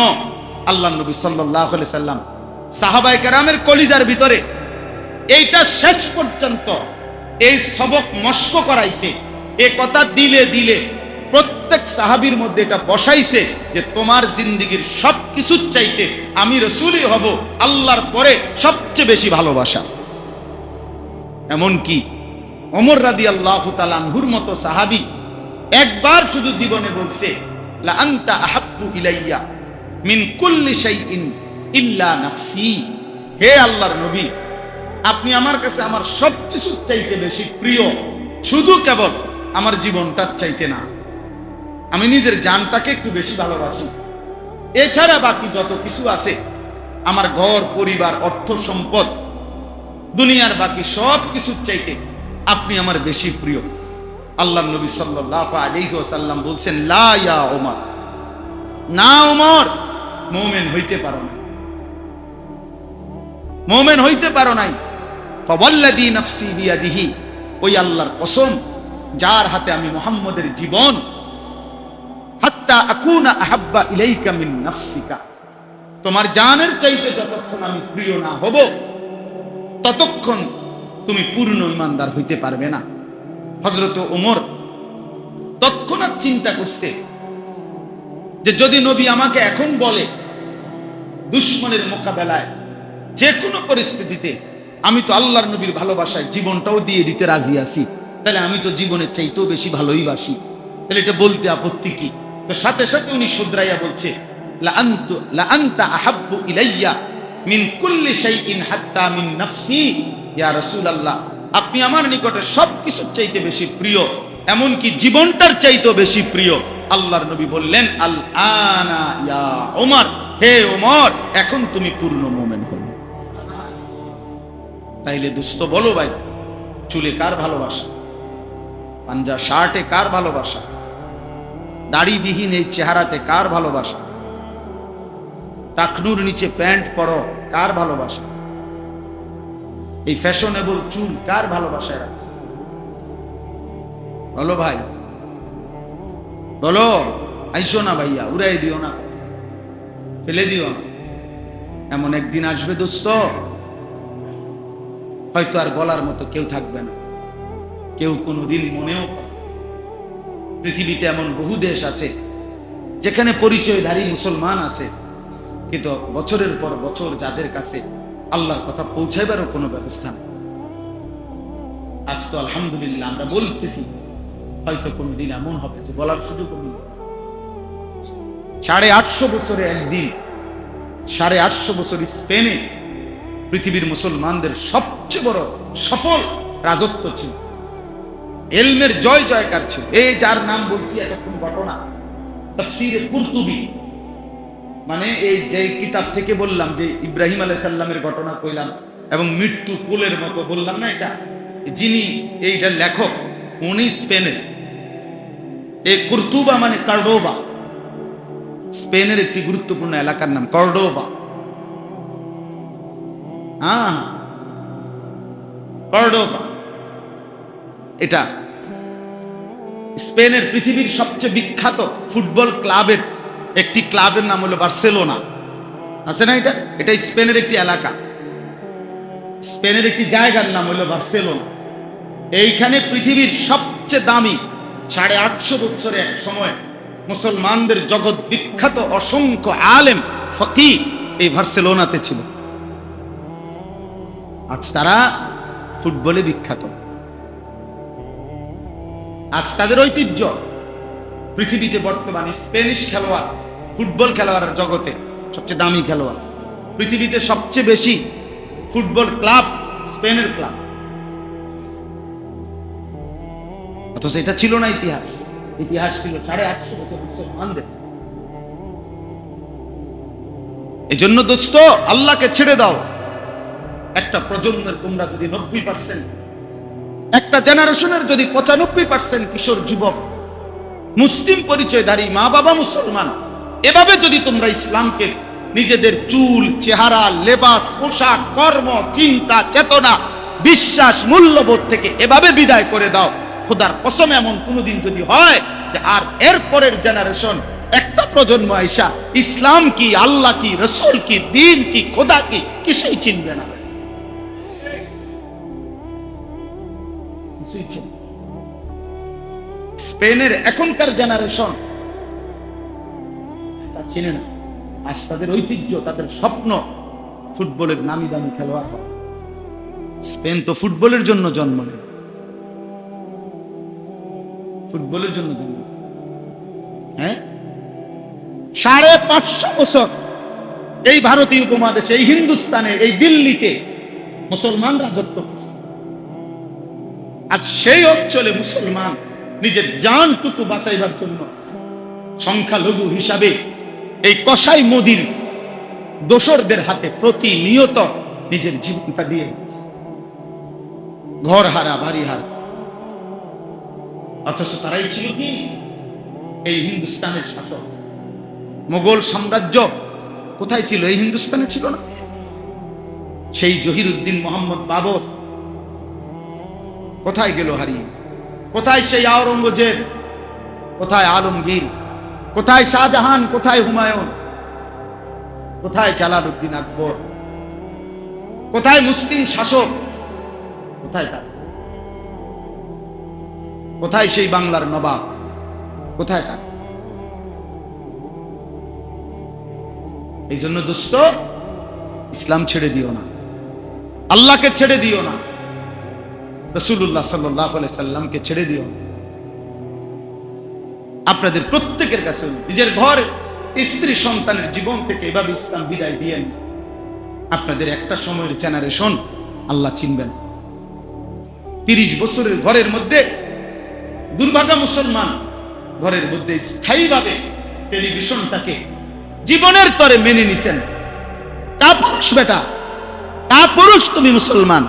আল্লাহর নবী সাল্লাল্লাহু আলাইহি সাল্লাম সাহাবায়ে কেরামের কলিজার ভিতরে এইটা শেষ পর্যন্ত এই সবক মস্ক করাইছে, এই কথা দিলে দিলে প্রত্যেক সাহাবীর মধ্যে এটা বসাইছে যে তোমার জিন্দেগীর সবকিছুর চাইতে আমি রাসূলই হব আল্লাহর পরে সবচেয়ে বেশি ভালোবাসা। এমন কি ওমর রাদিয়াল্লাহু তাআলা আনহুর মতো সাহাবী একবার শুধু জীবনে বলছে, লা আনতা আহাব্বু ইলাইয়া মিন কুল্লি শাইইন ইল্লা নাফসি, হে আল্লাহর নবী আপনি আমার কাছে আমার সবকিছুর চাইতে বেশি প্রিয়, শুধু কেবল আমার জীবনটার চাইতে না, আমি নিজের জানটাকে একটু বেশি ভালোবাসি, এছাড়া বাকি যত কিছু আছে আমার ঘর পরিবার অর্থ সম্পদ দুনিয়ার বাকি সব কিছুর চাইতে আপনি আমার বেশি প্রিয়। আল্লাহর নবী সাল্লাল্লাহু আলাইহি ওয়াসাল্লাম বলছেন, লা ইয়া ওমর, না ওমর, মুমিন হইতে পারো না, মুমিন হইতে পারো নাই। ফাওয়াল্লাযী নাফসি বিয়াদিহি, ওই আল্লাহর কসম যার হাতে আমি মুহাম্মদের জীবন, হাত্তা আকুনা আহাব্বা ইলাইকা মিন নাফসিকা, তোমার জানের চাইতে যতক্ষণ আমি প্রিয় না হব ততক্ষণ তুমি পূর্ণ ঈমানদার হইতে পারবে না। হযরত ওমর তৎক্ষণাৎ চিন্তা করছে যে যদি নবী আমাকে এখন বলে দুশমনের মোকাবেলায় যে কোনো পরিস্থিতিতে আমি তো আল্লাহর নবীর ভালোবাসায় জীবনটাও দিয়ে দিতে রাজি আছি, তাহলে আমি তো জীবনের চাইতেও বেশি ভালোই বাসি, তাহলে এটা বলতে আপত্তি কি? তো সাথে সাথে উনি শুধরাইয়া বলছে, লা আনতা আহাব্বু ইলাইয়া মিন কুল্লি শাইইন হাত্তা মিন নাফসি, ইয়া রাসূলুল্লাহ আপনি আমার নিকটে সবকিছুর চাইতে বেশি প্রিয়, এমনকি জীবনটার চাইতেও বেশি প্রিয়। আল্লাহর নবী বললেন, আল আনা ইয়া ওমর, হে ওমর এখন তুমি পূর্ণ মুমিন হলে। তাইলে দোস্ত বলো ভাই, চুলে কার ভালোবাসা, পাঞ্জা শার্টে কার ভালোবাসা, দাড়িবিহীন এই চেহারাতে কার ভালোবাসা, টাকনুর নিচে প্যান্ট পরো কার ভালোবাসা, এই ফ্যাশনেবল চুল কার ভালোবাসায় রাখছে? বলো ভাই, বলো। আইসো না ভাইয়া, উড়াই দিও না, ফেলে দিও না। এমন একদিন আসবে দোস্ত, হয়তো আর বলার মতো কেউ থাকবে না, কেউ কোনোদিন মনেও। পৃথিবীতে এমন বহু দেশ আছে যেখানে পরিচয়ধারী মুসলমান আছে, কিন্তু বছরের পর বছর যাদের কাছে আল্লাহর কথা পৌঁছাইবারও কোনো ব্যবস্থা নেই। আজ তো আলহামদুলিল্লাহ আমরা বলতেছি, হয়তো কোনদিন এমন হবে যে বলার সুযোগ নেই। 850 বছরে একদিন, 850 বছর স্পেনে পৃথিবীর মুসলমানদের সবচেয়ে বড় সফল রাজত্ব ছিল, এলমের জয় জয়কার ছিল। এই যার নাম বলছি এতক্ষণ ঘটনা, তাফসীরে কুরতুবী, মানে এই যে কিতাব থেকে বললাম যে ইব্রাহিম আলাইহিস সালামের ঘটনা কইলাম এবং মৃত্যু কোলের মতো বললাম না, এটা যিনি এইটার লেখক উনি স্পেনের। এই কুরতুবা মানে কর্ডোবা, স্পেনের একটি গুরুত্বপূর্ণ এলাকার নাম কর্ডোবা। কর্ডোবা এটা স্পেনের পৃথিবীর সবচেয়ে বিখ্যাত ফুটবল ক্লাবের একটি ক্লাবের নাম হলো বার্সেলোনা, আছে না? এটা স্পেনের একটি এলাকা, স্পেনের একটি জায়গার নাম হলো বার্সেলোনা। এইখানে পৃথিবীর সবচেয়ে দামি 850 বছরে এক সময় মুসলমানদের জগৎ বিখ্যাত অসংখ্য আলেম ফকিহ এই বার্সেলোনাতে ছিল। আজ তারা ফুটবলে বিখ্যাত, আজ তাদের ঐতিহ্য। পৃথিবীতে বর্তমান স্পেনিশ খেলোয়াড়, ফুটবল খেলোয়াড়ের জগতে সবচেয়ে দামি খেলোয়াড়। পৃথিবীতে সবচেয়ে বেশি ফুটবল ক্লাব স্পেনের ক্লাব, অথচ এটা ছিল না ইতিহাস। ইতিহাস ছিল 850 বছর মুসলমানদের। এই জন্য দোস্ত, আল্লাহকে ছেড়ে দাও। একটা প্রজন্মের তোমরা যদি 90%, একটা জেনারেশনের যদি 95% কিশোর যুবক মুসলিম পরিচয়ধারী, মা বাবা মুসলমান, এভাবে যদি তোমরা ইসলামকে নিজেদের চুল, চেহারা, লেবাস, পোশাক, কর্ম, চিন্তা, চেতনা, বিশ্বাস, মূল্যবোধ থেকে এভাবে বিদায় করে দাও, খোদার কসম এমন কোনোদিন যদি হয় যে আর এর পরের জেনারেশন, একটা প্রজন্ম আইসা ইসলাম কি, আল্লাহ কি, রসুল কি, দিন কি, খোদা কি কিছুই চিনবে না, কিছুই চিনবে। স্পেনের এখনকার জেনারেশন তা চিনে না। আজ তাদের ঐতিহ্য, তাদের স্বপ্ন ফুটবলের নামি দামি খেলোয়াড় হওয়া। স্পেন তো ফুটবলের জন্য জন্ম নেয়, ফুটবলের জন্য জন্ম। হ্যাঁ, 550 বছর এই ভারতীয় উপমহাদেশে, এই হিন্দুস্তানে, এই দিল্লিতে মুসলমান রাজত্ব করছে। আজ সেই অঞ্চলে মুসলমান নিজের জানটুকু বাঁচাইবার জন্য সংখ্যালঘু হিসাবে এই কসাই মোদির দোসরদের হাতে প্রতিনিয়ত নিজের জীবনটা দিয়ে ঘর হারা, বাড়ি হারা। অথচ তারাই ছিল কি এই হিন্দুস্তানের শাসক। মোগল সাম্রাজ্য কোথায় ছিল? এই হিন্দুস্তানে ছিল না? সেই জহিরুদ্দিন মোহাম্মদ বাবর কোথায় গেল হারিয়ে? কোথায় সেই আওরঙ্গজেব? কোথায় আলমগীর? কোথায় শাহজাহান? কোথায় হুমায়ুন? কোথায় জালালউদ্দিন আকবর? কোথায় মুসলিম শাসক? কোথায় তারা? কোথায় সেই বাংলার নবাব? কোথায় তারা? এই জন্য দোস্ত, ইসলাম ছেড়ে দিও না, আল্লাহকে ছেড়ে দিও না, রাসূলুল্লাহ সাল্লাল্লাহু আলাইহি সাল্লামকে ছেড়ে দিও না। আপনাদের প্রত্যেকের কাছে নিজের ঘর, স্ত্রী, সন্তানের জীবন থেকে এভাবে ইসলাম বিদায় দিয়েন। আপনাদের একটা সময়ের জেনারেশন আল্লাহ চিনবেন। 30 বছরের ঘরের মধ্যে দুর্ভাগা মুসলমান ঘরের মধ্যে স্থায়ীভাবে টেলিভিশনটাকে জীবনের তরে মেনে নিছেন। কাপুরুষ বেটা, কাপুরুষ তুমি মুসলমান,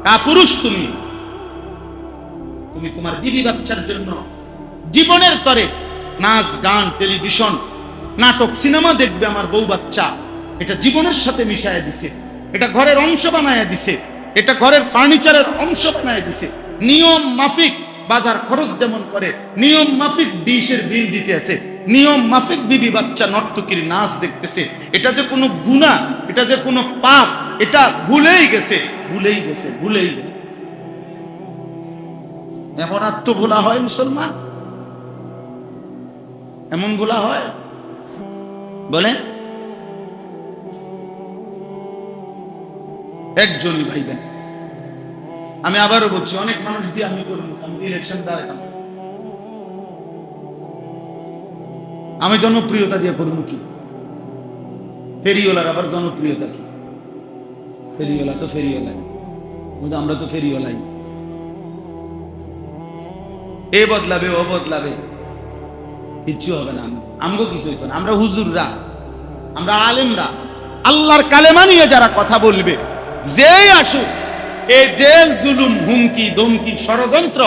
কাপুরুষ তুমি। তুমি তোমার বিবি বাচ্চার জন্য জীবনের তরে নাচ, গান, টেলিভিশন, নাটক, সিনেমা দেখবে আমার বউ বাচ্চা, এটা জীবনের সাথে মিশাইয়া দিছে, এটা ঘরের অংশ বানাইয়া দিছে, এটা ঘরের ফার্নিচারের অংশ বানাইয়া দিছে। নিয়ম মাফিক বাজার খরচ যেমন করে, নিয়ম মাফিক ডিশের বিল দিতে আছে, নিয়ম মাফিক বিবি বাচ্চা নর্তকীর নাচ দেখতেছে। এটা যে কোনো গুনাহ, এটা যে কোনো পাপ, এটা ভুলেই গেছে, ভুলেই গেছে, ভুলেই গেছে। এমন আত্মভোলা হয় মুসলমান? এমন ভোলা হয়? বলেন। একজনই ভাইবেন। আমি আবারও বলছি, অনেক মানুষ দিয়ে আমি করবো, আমি ইলেকশন দাঁড়াতাম, আমি জনপ্রিয়তা দিয়ে করবো কি? ফেরিওয়ালার আবার জনপ্রিয়তা কি? ফেরিওয়ালা তো ফেরিওয়ালাই, আমরা তো ফেরিওয়ালাই। এ বদলাবে, ও বদলাবে, কিচ্ছু হবে না। আমগো কিছু হইতো না। আমরা হুজুররা, আমরা আলেমরা, আল্লাহর কালেমা নিয়ে যারা কথা বলবে, যেই আসুক, এই জেল জুলুম, হুমকি ধমকি, ষড়যন্ত্র,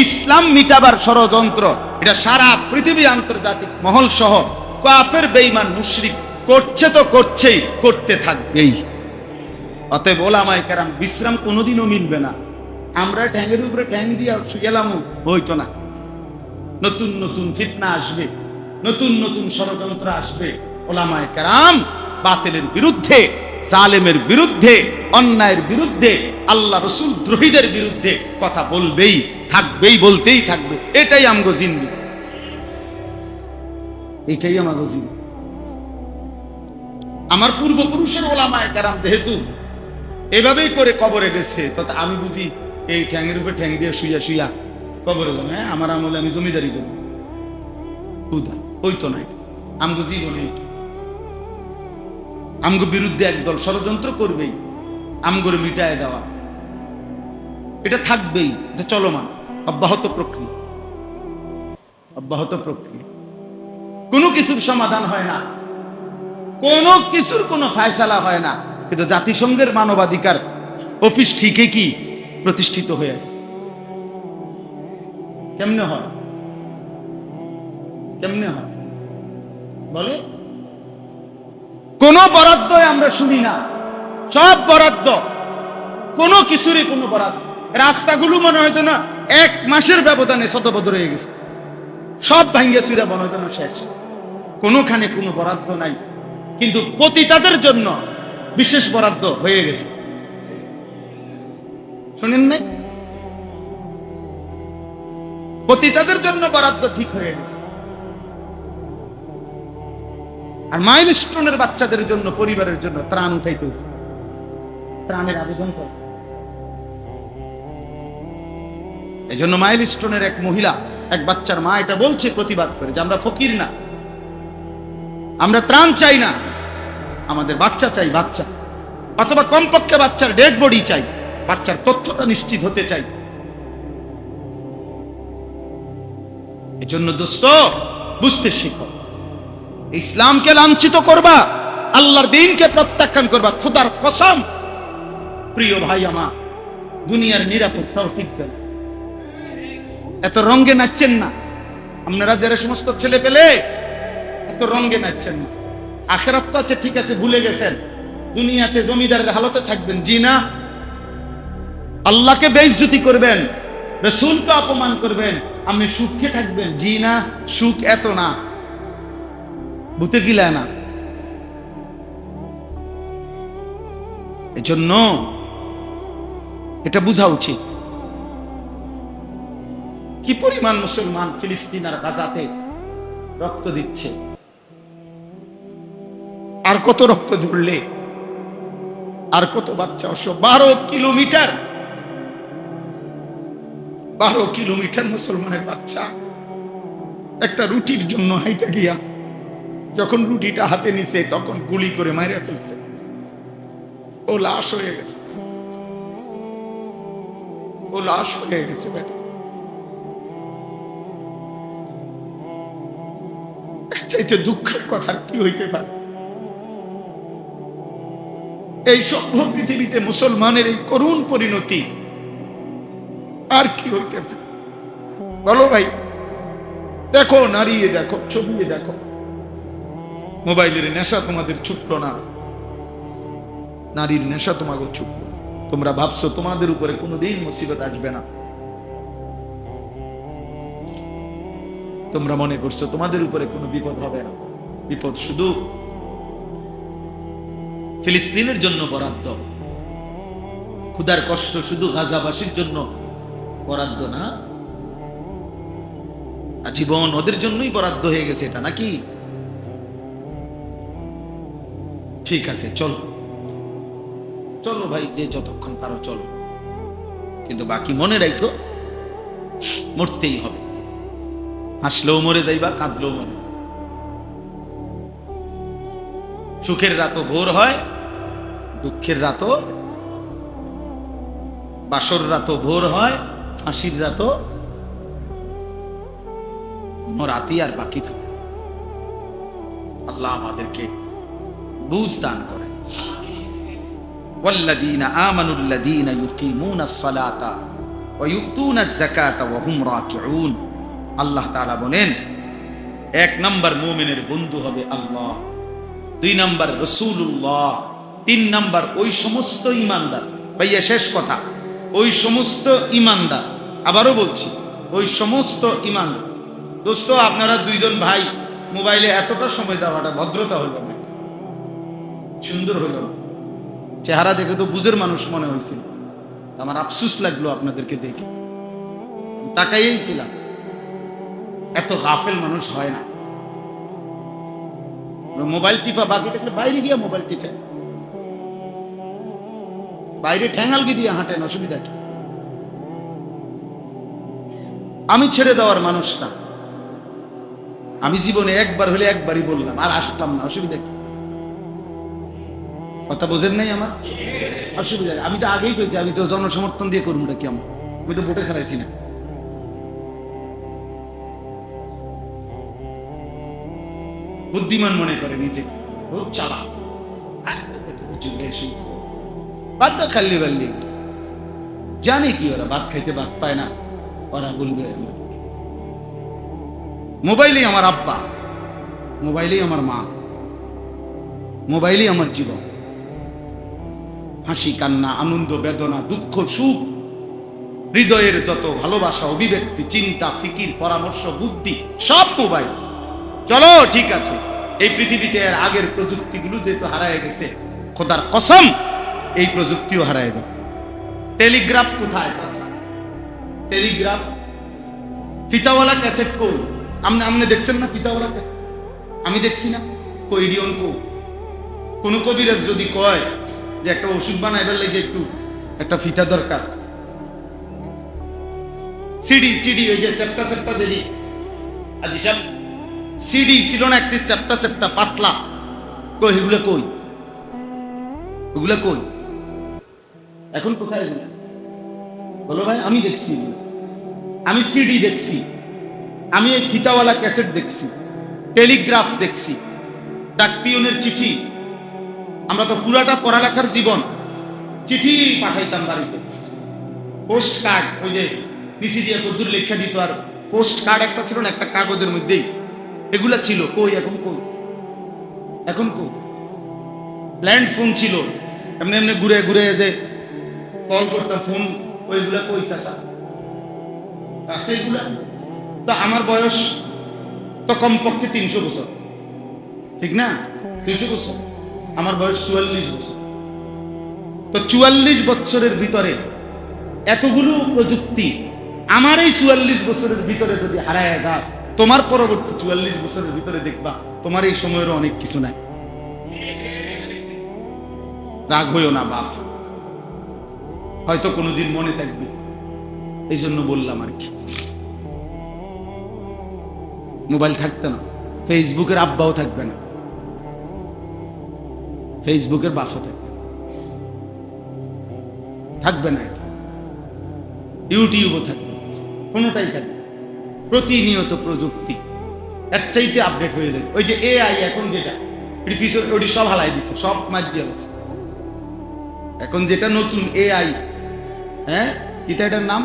ইসলাম মিটাবার ষড়যন্ত্র, এটা সারা পৃথিবী আন্তর্জাতিক মহল সহ কাফের বেঈমান মুশরিক করছে তো করছেই, করতে থাকবেই। অতএব ওলামায়ে কেরাম বিশ্রাম কোনোদিনও মিলবে না। আমরা ঠ্যাঙের উপরে ঠ্যাং দিয়ে গেলাম, হইতো না। নতুন নতুন ফিতনা আসবে, নতুন নতুন ষড়যন্ত্র আসবে। ওলামায়ে কেরাম বাতিলের বিরুদ্ধে, জালেমের বিরুদ্ধে, অন্যায়ের বিরুদ্ধে, আল্লাহ রসুল দ্রোহীদের বিরুদ্ধে কথা বলবেই থাকবেই, বলতেই থাকবে। এটাই আমগো জিন্দেগি, এটাই আমগো জিন্দেগি। আমার পূর্বপুরুষের ওলামায়ে কেরাম যেহেতু এভাবেই করে কবরে গেছে, তো আমি বুঝি এই ঠ্যাঙের উপরে ঠ্যাং দিয়ে শুইয়া শুইয়া কবরে গেলাম। হ্যাঁ, আমার আমলে আমি জমিদারি করব, খুদা হইতো না। আমগো জীবনে আমগো বিরুদ্ধে একদল ষড়যন্ত্র করবেই, আমগরে মিটায় দেওয়া, এটা থাকবেই। এটা চলমান, অব্যাহত প্রক্রিয়া, অব্যাহত প্রক্রিয়া। কোনো কিছুর সমাধান হয় না, কোনো কিছুর কোনো ফায়সালা হয় না, কিন্তু জাতিসংঘের মানবাধিকার অফিস ঠিকই কি প্রতিষ্ঠিত হয়ে যায়। কেমনে হয়? কেমনে হয় বলে? কোন বরাদ্দ আমরা শুনি না, সব বরাদ্দ, কোনো কিছুরই কোনো বরাদ্দ। রাস্তাগুলো মনে হয় না 1 মাসের ব্যবধানে শতবদ্ধ হয়ে গেছে, সব ভাঙ্গে চুরা মনে হয় না শেষ, কোনোখানে কোনো বরাদ্দ নাই। কিন্তু পতিতাদের জন্য বিশেষ বরাদ্দ হয়ে গেছে, শুনেন নাই? পতিতাদের জন্য বরাদ্দ ঠিক হয়ে গেছে। আর মাইলস্টোনের বাচ্চাদের জন্য, পরিবারের জন্য ত্রাণ উঠাইতে হয়েছে, ত্রাণের আবেদন করে। এই জন্য মাইলস্টোনের এক মহিলা, এক বাচ্চার মা এটা বলছে প্রতিবাদ করে যে আমরা ফকির না, আমরা ত্রাণ চাই না, আমাদের বাচ্চা চাই, বাচ্চা, অথবা কমপক্ষে বাচ্চার ডেড বডি চাই, বাচ্চার তথ্যটা নিশ্চিত হতে চাই। এই জন্য দোস্ত, বুঝতে শিখো, ইসলামকে লাঞ্ছিত করবা, আল্লাহর দ্বীনকে প্রত্যাখ্যান করবা, খোদার কসম প্রিয় ভাই আমার, দুনিয়ার নিরাপত্তাও টিকবে না। এত রঙ্গে নাচছেন না আপনারা, যারা সমস্ত ছেলে পেলে এত রঙ্গে নাচছেন না। আখিরাত তো আছে, ঠিক আছে, ভুলে গেছেন, দুনিয়াতে জমিদারের হালতে থাকবেন, জি না? আল্লাহকে বেইজ্জতি করবেন, রাসূলকে অপমান করবেন, আপনি সুখে থাকবেন, জি না? সুখ এত না, ভূতে গিলায় না। এজন্য এটা বোঝা উচিত কি পরিমাণ মুসলমান ফিলিস্তিন আর গাজাতে রক্ত দিচ্ছে, আর কত রক্ত ঝরলে, আর কত বাচ্চা। 12 কিলোমিটার, 12 কিলোমিটার মুসলমানের বাচ্চা একটা রুটির জন্য হাইটা গিয়া, যখন রুটিটা হাতে নিছে তখন গুলি করে মাইরা ফেলছে, ও লাশ হয়ে গেছে, ও লাশ হয়ে গেছে। চাইতে দুঃখের কথা কি হইতে পারে? এই সভ্য পৃথিবীতে মুসলমানের এই করুণ পরিণতি আর কি হইতে পারে বলো ভাই? দেখো, নারীয়ে দেখো, ছবিয়ে দেখো, মোবাইলের নেশা তোমাদের ছুটলো না, নারীর নেশা তোমাকে ছুটলো। তোমরা ভাবছো তোমাদের উপরে কোনোদিন মুসিবত আসবে না, তোমরা মনে করছো তোমাদের উপরে কোনো বিপদ হবে না। বিপদ শুধু ফিলিস্তিনের জন্য বরাদ্দ, ক্ষুধার কষ্ট শুধু গাজাবাসীর জন্য বরাদ্দ না, আজীবন ওদের জন্যই বরাদ্দ হয়ে গেছে এটা নাকি? ঠিক আছে, চলো চলো ভাই, যে যতক্ষণ পারো চলো, কিন্তু বাকি মনে রাখো মরতেই হবে। হাসলেও মরে যাইবা, কাঁদলেও মরে। সুখের রাতও ভোর হয়, দুঃখের রাতও, বাসর রাতও ভোর হয়, ফাঁসির রাতও কোন রাতই আর বাকি থাকে। আল্লাহ আমাদেরকে বুঝ দান করে। ওয়াল্লাযীনা আমানুল্লাযীনা ইউকিমুনাস সালাতা ওয়া ইউতুনাজ যাকাতা ওয়া হুম রাকিউন। আল্লাহ তাআলা বলেন, এক নাম্বার মুমিনের বন্ধু হবে আল্লাহ, দুই নাম্বার রাসূলুল্লাহ, তিন নাম্বার ওই সমস্ত ঈমানদার। ভাইয়া শেষ কথা, ওই সমস্ত ঈমানদার, আবারও বলছি ওই সমস্ত ঈমানদার। দোস্ত, আপনারা দুইজন ভাই মোবাইলে এতটা সময় দেওয়াটা ভদ্রতা হইল না, সুন্দর হইল না। চেহারা দেখে তো বুঝের মানুষ মনে হয়েছিল। আমার আফসুস লাগলো আপনাদেরকে দেখে, তাকাইয়েই ছিলাম। এত গাফেল মানুষ হয় না। মোবাইল টিপা বাকি থাকলে বাইরে গিয়া মোবাইল টিপে, বাইরে ঠ্যাঙ্গালগি দিয়ে হাঁটেন, অসুবিধা কি? আমি ছেড়ে দেওয়ার মানুষ না। আমি জীবনে একবার হলে একবারই বললাম, আর আসলাম না, অসুবিধা কি? কথা বোঝেন নাই আমার? অসুবিধা, আমি তো আগেই কইছি, আমি তো জনসমর্থন দিয়ে করবো কি? আমি তো ভোটে খেলাইছি না। বুদ্ধিমান মনে করে নিজেকে, খুব চালাক। বাদ দা খাল্লি বাল্লি, জানে কি ওরা ভাত খাইতে ভাত পায় না, ওরা বলবে মোবাইলেই আমার আব্বা, মোবাইলেই আমার মা, মোবাইলেই আমার জীবন। হাসি কান্না, আনন্দ বেদনা, দুঃখ সুখ, হৃদয়ের যত ভালোবাসা, অভিব্যক্তি, চিন্তা, ফিকির, পরামর্শ, বুদ্ধি, সব মোবাইল। চলো ঠিক আছে, এই পৃথিবীতে এর আগের প্রযুক্তিগুলো যেহেতু হারায় গেছে, খোদার কসম এই প্রযুক্তিও হারায় যাবে। টেলিগ্রাফ কোথায়? টেলিগ্রাফ, ফিতাওয়ালা ক্যাসেট কই? আপনি দেখছেন না ফিতাওয়ালা ক্যাসেট? আমি দেখছি না। কই রিয়ন কো? কোন কবিরাজ যদি কয় যে একটা ওষুধ বানাইবার লাগে একটু একটা ফিতা দরকার, সিডি সিডি ওই যে চ্যাপটা চ্যাপটা দেরি আজি সব সিডি ছিল না, একটি চ্যাপটা চ্যাপটা পাতলা, কই এগুলো কই? ওগুলা কই? এখন কোথায় এগুলো? বলো ভাই। আমি দেখছি, আমি সিডি দেখছি, আমি এই ফিতাওয়ালা ক্যাসেট দেখছি, টেলিগ্রাফ দেখছি, ডাক পিয়নের চিঠি। আমরা তো পুরাটা পড়ালেখার জীবন চিঠি পাঠাইতাম বাড়িতে, পোস্ট কার্ড, ওই যে নিচে দিয়ে কদ্দুর লেখা দিত, আর পোস্ট কার্ড একটা ছিল না, একটা কাগজের মধ্যেই এগুলা ছিল। কই এখন? কই এখন? কই? ল্যান্ড ফোন ছিল, এমনি এমনি ঘুরে ঘুরে যে কল করতাম ফোন, ওইগুলা কই চাচা? আছে এগুলা? তো আমার বয়স তো কমপক্ষে 300 বছর, ঠিক না? 300 বছর, আমার বয়স 44 বছর। তো 44 বছরের ভিতরে এতগুলো প্রযুক্তি, আমার এই 44 বছরের ভিতরে যদি হারায় যায়, তোমার পরবর্তী 44 বছরের ভিতরে দেখবা তোমার এই সময়েরও অনেক কিছু নাই। রাগ হইও না বাপ, হয়তো কোনোদিন মনে থাকবে, এই জন্য বললাম আর কি। মোবাইল থাকতে না, ফেসবুকের আব্বাও থাকবে না, ফেসবুকের বাপও থাকবে না, ইউটিউবও থাকবে, কোনোটাই থাকবে। প্রতিনিয়ত প্রযুক্তি এর চাইতে আপডেট হয়ে যায়। ওই যে এআই এখন যেটা ওটি সব হালাই দিছে, সব মার দিয়ে গেছে। এখন যেটা নতুন এআই, হ্যাঁ কিতা এটার নাম?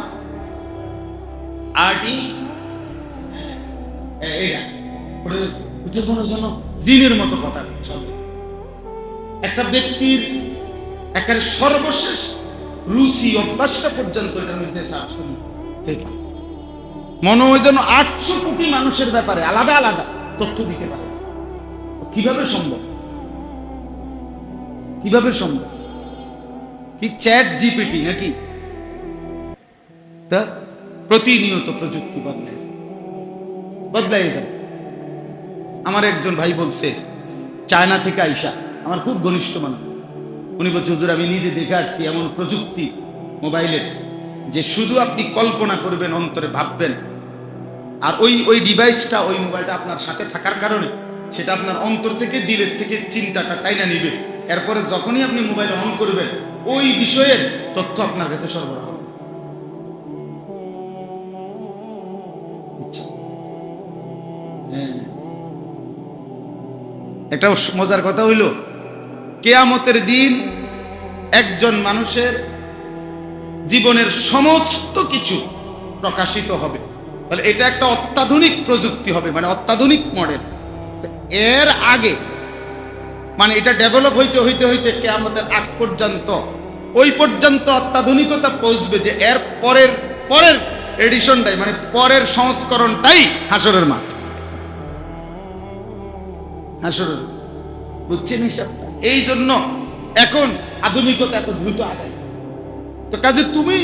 জিনের মতো কথা। একটা ব্যক্তির একেবারে সর্বশেষ রুচি অভ্যাসটা পর্যন্ত এটার মধ্যে সার্চ করি, মনে হয় যেন 800 কোটি মানুষের ব্যাপারে আলাদা আলাদা তথ্য দিতে পারে। কিভাবে সম্ভব? কিভাবে সম্ভব? কি চ্যাট জিপিটি নাকি? তা প্রতিনিয়ত প্রযুক্তি বদলাই যায়। আমার একজন ভাই বলছে, চায়না থেকে আইসা, আমার খুব ঘনিষ্ঠ মানুষ, উনি বলছে হুজুর আমি নিজে দেখে আসছি এমন প্রযুক্তি মোবাইলের যে শুধু আপনি কল্পনা করবেন, অন্তরে ভাববেন, আর ওই ডিভাইসটা, ওই মোবাইলটা আপনার সাথে থাকার কারণে সেটা আপনার অন্তর থেকে, দিলের থেকে চিন্তাটা টাইনা নিবে। এরপরে যখনই আপনি মোবাইল অন করবেন ওই বিষয়ের তথ্য আপনার কাছে সরবরাহ হবে। একটা মজার কথা হইল, কিয়ামতের দিন একজন মানুষের জীবনের সমস্ত কিছু প্রকাশিত হবে। তাহলে এটা একটা অত্যাধুনিক প্রযুক্তি হবে, মানে অত্যাধুনিক মডেল। এর আগে মানে এটা ডেভেলপ হইতে হইতে হইতে কিয়ামতের আগ পর্যন্ত, ওই পর্যন্ত অত্যাধুনিকতা পৌঁছবে যে এর পরের পরের এডিশনটাই, মানে পরের সংস্করণটাই হাসরের মাঠ। হাসরের, বুঝছেন হিসাবটা? এই জন্য এখন আধুনিকতা এত দ্রুত আগায়। তো কাজে তুমি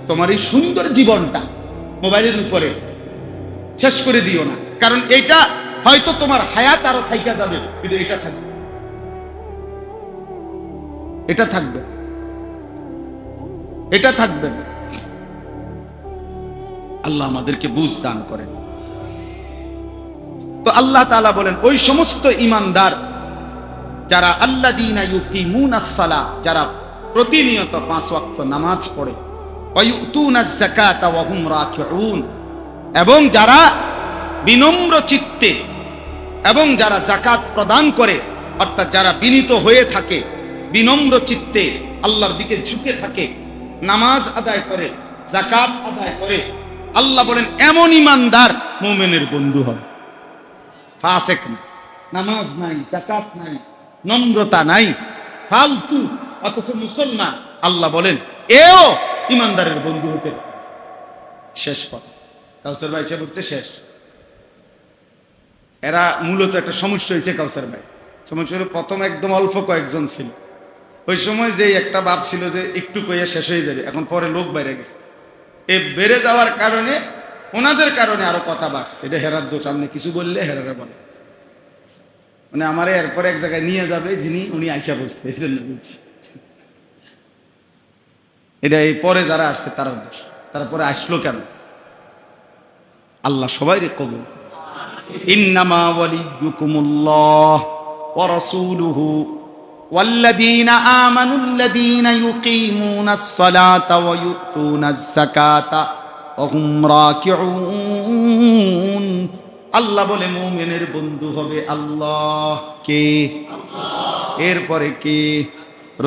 তোমার এই সুন্দর জীবনটা মোবাইলের উপরে শেষ করে দিও না, কারণ এটা হয়তো তোমার হায়াত আরো থাইকা যাবে, কিন্তু এটা থাকবে, এটা থাকবে, এটা থাকবে। আল্লাহ আমাদেরকে বুঝ দান করেন। তো আল্লাহ তাআলা বলেন ওই সমস্ত ঈমানদার যারা আল্লাযীনা ইউকিমুনাস সালাহ, যারা প্রতিনিয়ত 5 ওয়াক্ত নামাজ পড়ে, ওয়া ইউতুনাজ যাকাতা ওয়া হুম রাকিউন, এবং যারা বিনম্র চিত্তে এবং যারা যাকাত প্রদান করে, অর্থাৎ যারা বিনীত হয়ে থাকে, বিনম্র চিত্তে আল্লাহর দিকে ঝুঁকে থাকে, নামাজ আদায় করে, যাকাত আদায় করে, আল্লাহ বলেন এমন ঈমানদার মুমিনের বন্ধু হবে। ফাসিক না, নামাজ নাই, যাকাত নাই, নম্রতা নাই, ফালতু, অথচ মুসলমান, আল্লাহ বলেন এও ঈমানদারের বন্ধু হতে। শেষ কথা, কাউসার ভাই সে বলছে শেষ। এরা মূলত একটা সমস্যা হয়েছে কাউসার ভাই। সমস্যা হলো প্রথম একদম অল্প কয়েকজন ছিল, ওই সময় যে একটা ভাব ছিল যে একটু কইয়া শেষ হয়ে যাবে, এখন পরে লোক বাইরে গেছে। এই বেড়ে যাওয়ার কারণে, ওনাদের কারণে আরো কথা বাড়ছে। এটা হেরার দোষ, আপনি কিছু বললে হেরারে বলে, মানে আমার এরপরে এক জায়গায় নিয়ে যাবে যিনি, উনি আইসা বসছে, এই জন্য বলছি। এটা এই পরে যারা আসছে তারা দোষ, তারপরে আসলো কেন? আল্লাহ সবাই কবুল। ইন্নামা ওয়ালিয়ুকুমুল্লাহ ওয়া রাসূলুহু ওয়াল্লাযীনা আমানুল্লাযীনা ইউকিমুনাস সালাতা ওয়া ইউতুনাজ যাকাতা ওয়া হুম রাকিউন। আল্লাহ বলে মুমিনের বন্ধু হবে আল্লাহ। কে? আল্লাহ। এরপরে কে?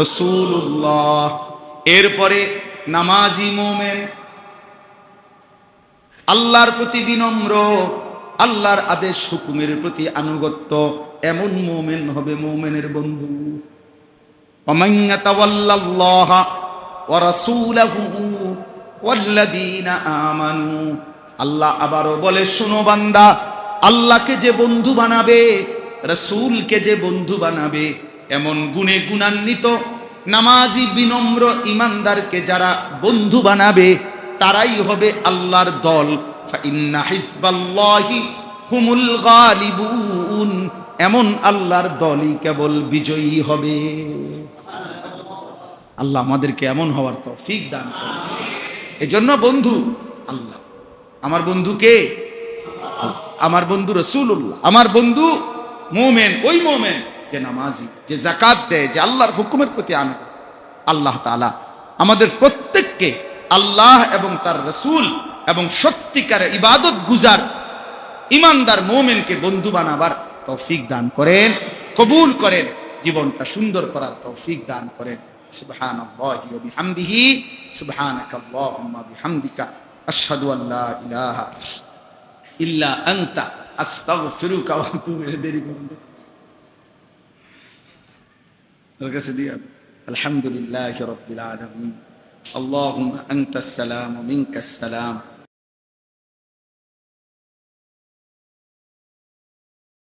রাসূলুল্লাহ। এরপরে নামাজি মুমিন, আল্লাহর প্রতি বিনম্র, আল্লাহর আদেশ হুকুমের প্রতি আনুগত্য, এমন মুমিন হবে মুমিনের বন্ধু। ওয়ামান ইয়াতাওয়াল্লাল্লাহা ওয়া রাসূলাহু ওয়াল্লাযীনা আমানু। আল্লাহ আবারও বলে শোনো বান্দা, আল্লাহকে যে বন্ধু বানাবে, রাসূলকে যে বন্ধু বানাবে, এমন গুণে গুণান্বিত নামাজি বিনম্র ঈমানদারকে যারা বন্ধু বানাবে, তারাই হবে আল্লাহর দল। ফাইন্না হিজবাল্লাহি হুমুল গালিবুন। এমন আল্লাহর দলই কেবল বিজয়ী হবে। আল্লাহ আমাদেরকে এমন হওয়ার তৌফিক দান করুন। এজন্য বন্ধু আল্লাহ। আমার বন্ধু কে? আমার বন্ধু রাসূলুল্লাহ। আমার বন্ধু মুমিন, ওই মুমিন যে নামাজি, যে যাকাত দেয়, যে আল্লাহর হুকুমের প্রতি আনুগত্য। আল্লাহ তাআলা আমাদের প্রত্যেককে আল্লাহ এবং তার রাসূল এবং সত্যিকারে ইবাদত গুজার ঈমানদার মুমিনকে বন্ধু বানাবার তৌফিক দান করেন, কবুল করেন, জীবনটা সুন্দর করার তৌফিক দান করেন। সুবহানাল্লাহি ওয়া বিহামদিহি, সুবহানাকাল্লাহুম্মা বিহামদিকা, আশহাদু আল্লা ইলাহা ইল্লা আনতা, আস্তাগফিরুকা ওয়া আতুবু ইলাইক। দেরি করুন, ওর কাছে দিয়া আলহামদুলিল্লাহি রাব্বিল আলামিন। আল্লাহুম্মা আনতাস সালাম ওয়া মিনকাস সালাম।